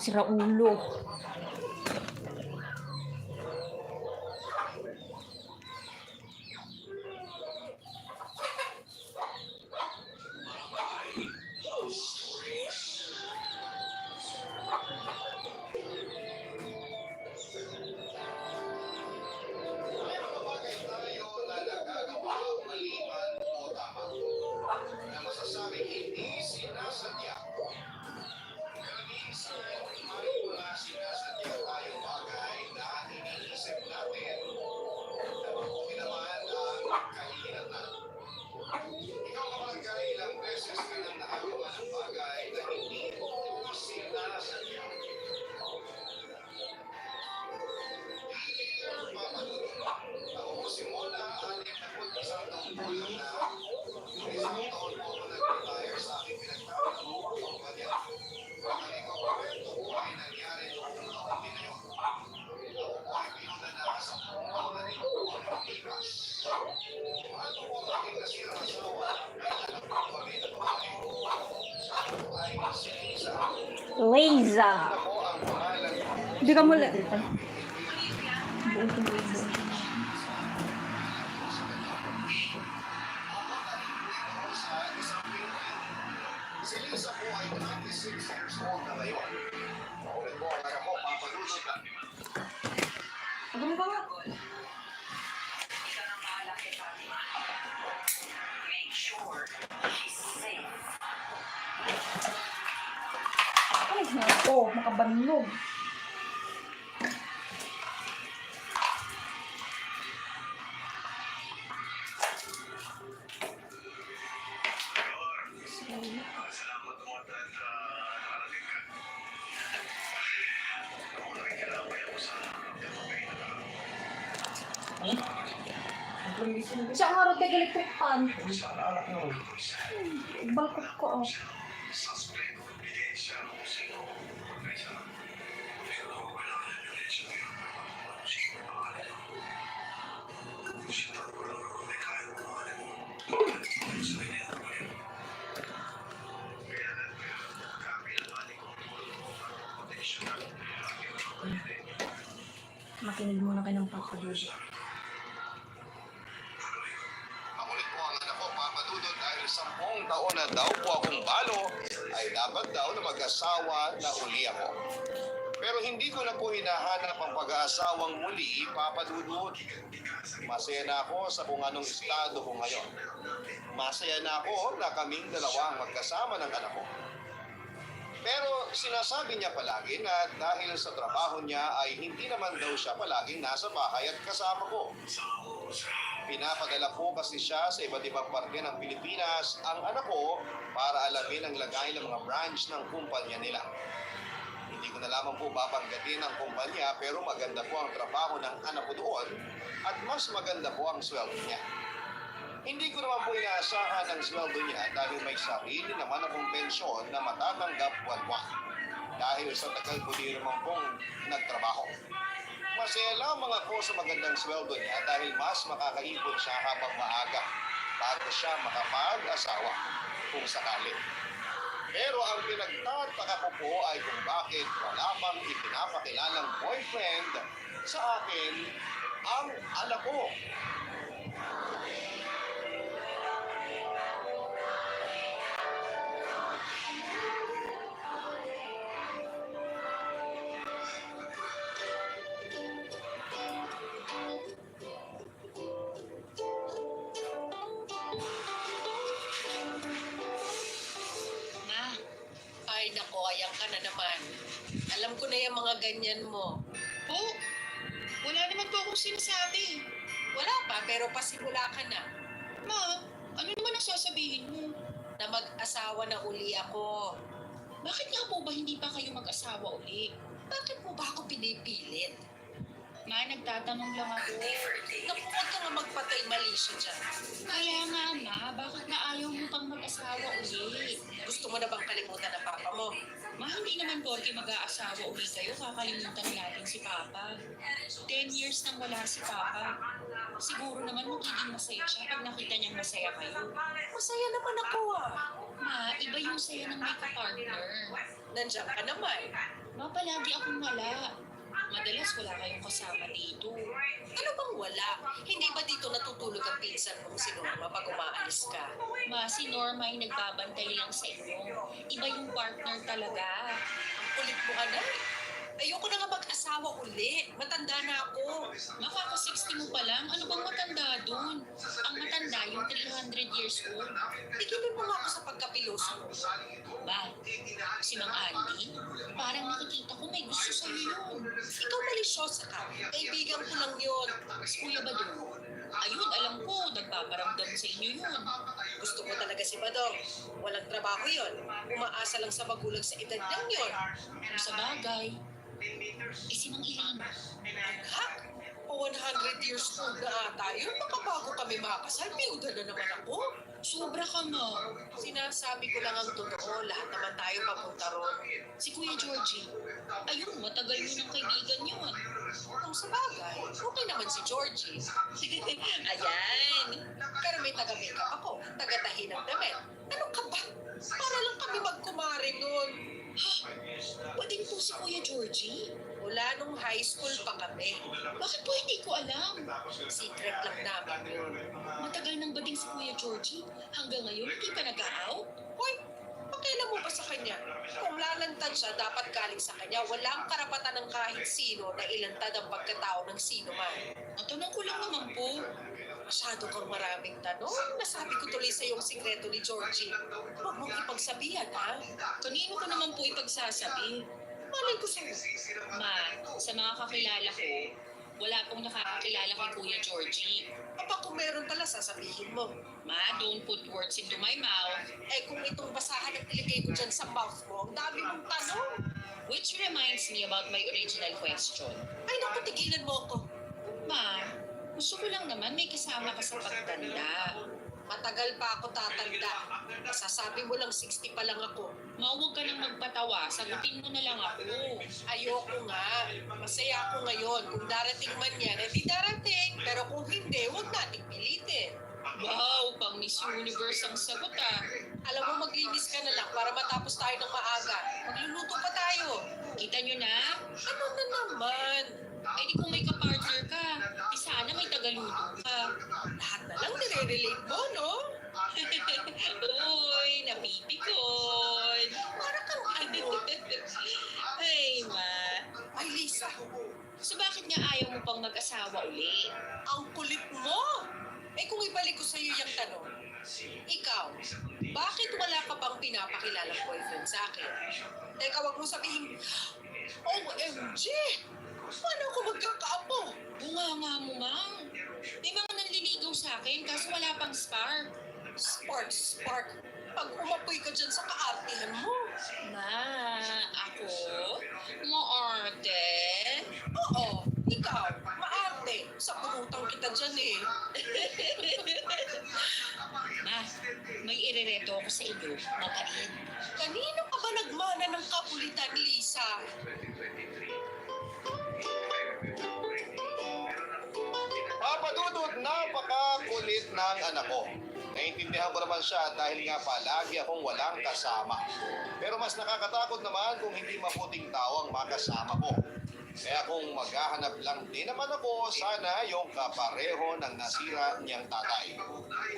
sira ulo. May mga bagay tayo na nagagawa maliban o tama na masasabing hindi sinasadya. Pero minsan, may mga sinasadya tayong bagay na iniisip natin na mabuti naman ang kahinatan. Ikaw kapag ilang beses ka nang nakagawa ng bagay na hindi mo sinasadya. Ako si Mona, 61 taong gulang na. Isang taon po ako nag-retire sa aking pinagtatrabaho ng kumpanya. Ang ikakwento ko ay nangyari noong taon din na yun. Ako po ay pinuna na sa taon na rin po ang Pilipinas. Ano po ang aking nasirang asawa ay anak ko kami na babae. Ako ay si Lisa. Liza. Ako ang pangalan ko. Hindi ka mula. Si Lisa po ay 26 years old na ngayon. Ulit po ang anak ko, papadulot na. Agam ka nga. Make sure she's safe. Ay, nako, makabanlog. Salamat mo at nakarating ka. Ako nakikilabay ako sa kapatid na Siya nga rin electric pan. sa anak mo. Balkot ko, oh. Suspect o ebidensya kung sino. Kaysa, pero kailangan ng ebidensya ngayon. Kung sino ang pangalan mo. Kung sino ang may kaya ng pangalan mo. Sa kanya mo yun. Kaya kapilapanin ko ang tulong mo para proteksyonan ang aking mga kapatid. Makinig muna kayo ng papadulog. Makulit po ang anak ko, papadudod dahil 10 taon na daw po akong balo, ay dapat daw na mag-asawa na uli ako. Pero hindi ko na po hinahanap ang pag-aasawang muli, papadudod. Masaya na ako sa kung anong estado ko ngayon. Masaya na ako na kaming dalawang magkasama ng anak ko. Pero sinasabi niya palagi na dahil sa trabaho niya ay hindi naman daw siya palaging nasa bahay at kasama ko. Pinapadala po kasi siya sa iba't ibang parte ng Pilipinas ang anak ko para alamin ang lagay ng mga branch ng kumpanya nila. Hindi ko na lamang po babanggatin ang kumpanya pero maganda po ang trabaho ng anak ko doon at mas maganda po ang sweldo niya. Hindi ko naman po inaasahan ang sweldo niya dahil may sarili naman akong pensyon na matatanggap buwan-buwan. Dahil sa tagal ko di naman pong nagtrabaho. Masaya lamang ako sa magandang sweldo niya dahil mas makakaipon siya habang maaga bago siya makapag-asawa kung sakali. Pero ang pinagtataka ko po ay kung bakit wala pang ipinapakilalang boyfriend sa akin ang anak ko. Ma, ay nako, ayan ka na naman. Alam ko na yung mga ganyan mo. Oh, wala naman po akong sinasabi. Wala pa, pero pasimula ka na. Ma, ano naman ang sasabihin mo? Na mag-asawa na uli ako. Bakit nga po ba hindi pa kayo mag-asawa uli? Bakit mo ba ako pinipilit? Ma, nagtatanong lang ako. Naku, huwag ka nga magpatay mali siya dyan. Kaya nga, Ma, bakit nga ayaw mo pang mag-asawa uli? Gusto mo na bang kalimutan ng papa mo? Ma, hindi naman porke mag-aasawa uli kayo, kakalimutan natin si Papa. 10 years nang wala si Papa. Siguro naman magiging masaya siya pag nakita niyang masaya kayo. Masaya naman ako ah. Ma, iba yung saya ng may kapartner. Nandiyan ka naman. Palagi akong wala. Madalas wala kayong kasama dito. Ano bang wala? Hindi ba dito natutulog ang pinsan mong si Norma pag umaalis ka? Ma, si Norma ay nagbabantay lang sa inyo. Iba yung partner talaga. Ang kulit mo, anak. Ayoko na nga mag-asawa uli. Matanda na ako. Makaka-60 mo pa lang, ano bang matanda dun? Ang matanda yung 300 years old. Tigilin mo nga ako sa pagkapiloso mo. Ba, si Mang Andy, parang nakikita ko may gusto sa'yo yun. Ikaw malisyosa ka. Kaibigan ko lang yun. Si Kuya Badong, ayun, alam ko, nagpaparamdam sa inyo yun. Gusto ko talaga si Badong. Walang trabaho yun. Umaasa lang sa magulang sa edad lang yun. Kung sa bagay, si Mang Ilin, Ha? O 100 years old na ata yun. Baka bago kami makasal, biyuda na naman ako. sobra ka ma. Sinasabi ko lang ang totoo. Lahat naman tayo papunta ron. Si Kuya Georgie, ayun, matagal mo ng kaibigan yun. Kung sa bagay, okay naman si Georgie. Ayan. Pero may taga-makeup ako. Taga-tahi ng damit. Ano ka ba? Para lang kami magkumare nun. Pwede po si Kuya Georgie? Mula nung high school pa kami. Bakit po hindi ko alam? Secret lang namin yun. Matagal nang bading si Kuya Georgie. Hanggang ngayon, hindi pa nag-out? Hoy, pakialam mo ba sa kanya? Kung lalantad siya, dapat galing sa kanya. Walang karapatan ng kahit sino na ilantad ang pagkatao ng sino man. Matanong ko lang naman po. Masyado kang maraming tanong. Nasabi ko tuloy sa yung sikreto ni Georgie. Huwag mong ipagsabihan, ha? Kanino ko naman po ipagsasabi? Malay ko sa'yo. Ma, sa mga kakilala ko, wala pong nakakakilala kay Kuya Georgie. Aba, kung meron pala, sasabihin mo. Ma, don't put words into my mouth. Eh, kung itong basahan ang ilagay ko dyan sa mouth mo, ang dami mong tanong. Which reminds me about my original question. Ay, naku, tigilan mo ako. Ma, gusto ko lang naman may kasama ka sa pagtanda. Matagal pa ako tatanda. Masasabi mo lang 60 pa lang ako. Ma, huwag ka nang magpatawa. Sagutin mo na lang ako. Ayoko nga. Masaya ako ngayon. Kung darating man yan, edi darating. Pero kung hindi, huwag nating pilitin. Wow, pang Miss Universe ang sagot ah. Alam mo, maglinis ka na lang para matapos tayo ng maaga. Magluluto pa tayo. Kita nyo na? Ano na naman? Eh di kung may kapartner ka, di sana may tagaluto ka. Lahat na lang nire-relate mo, no? Uy, napipikon. Para kang ano. Ay, ma. Ay, Lisa, So bakit nga ayaw mo pang mag-asawa uli? ang kulit mo. Eh kung ibalik ko sa'yo yung tanong, ikaw, bakit wala ka bang pinapakilalang boyfriend sa akin? Teka, wag mo sabihin, OMG! Paano ako magkakaapo? Bunganga mo, Mang. May mga nanliligaw sa akin kaso wala pang spark. Spark, spark. Pag umapoy ka dyan sa kaartihan mo. Ma, ako? Maarte? Oo, ikaw, maarte. Sa purutang kita dyan eh. Ma, may irereto ako sa inyo. Mapait. Kanino ka ba nagmana ng kapulitan, Lisa? Papa Dudut, napakakulit ng anak ko. Naiintindihan ko naman siya dahil nga palagi akong walang kasama. Pero mas nakakatakot naman kung hindi mabuting tao ang makasama ko. Kaya kung maghahanap lang din naman ako, sana yung kapareho ng nasira niyang tatay.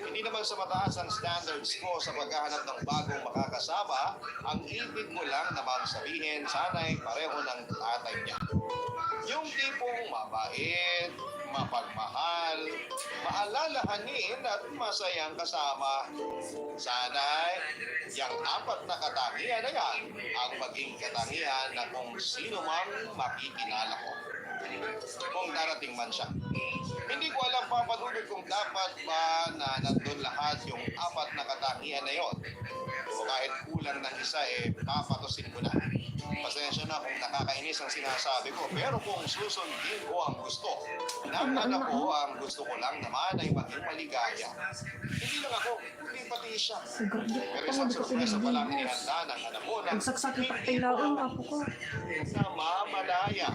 Hindi naman sa mataas ang standards ko sa paghahanap ng bagong makakasama, ang ibig ko lang naman sabihin, sana'y pareho ng tatay niya. Yung tipong mabait, mapagmahal, maalalahanin at masayang kasama. Sana'y yung apat na katangian na yan ang maging katangian na kung sino mang makikilala ko. Kung darating man siya. Hindi ko alam papadulog kung dapat ba na nandun lahat yung apat na katangian na yon. O kahit kulang ng isa papatusin ko na. Pasensya na kung nakakainis ang sinasabi ko. Pero kung susundin ko ang gusto ng anak ko, ang gusto ko lang naman ay maging maligaya. Hindi lang ako, hindi pati siya. Pero isang sorpresa pa lang inihanda ng anak ko ng Nagsaksak yung pagtilaon, apo ko. sa mamalaya.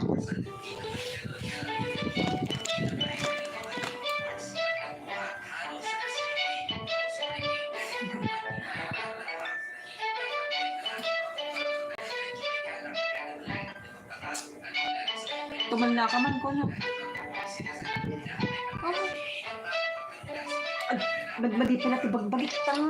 tumanda ka man ko na. Bagbagi pala ti bagbagit tang.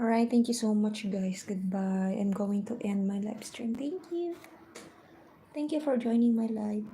Alright, thank you so much, guys. Goodbye. I'm going to end my live stream. Thank you. Thank you for joining my live.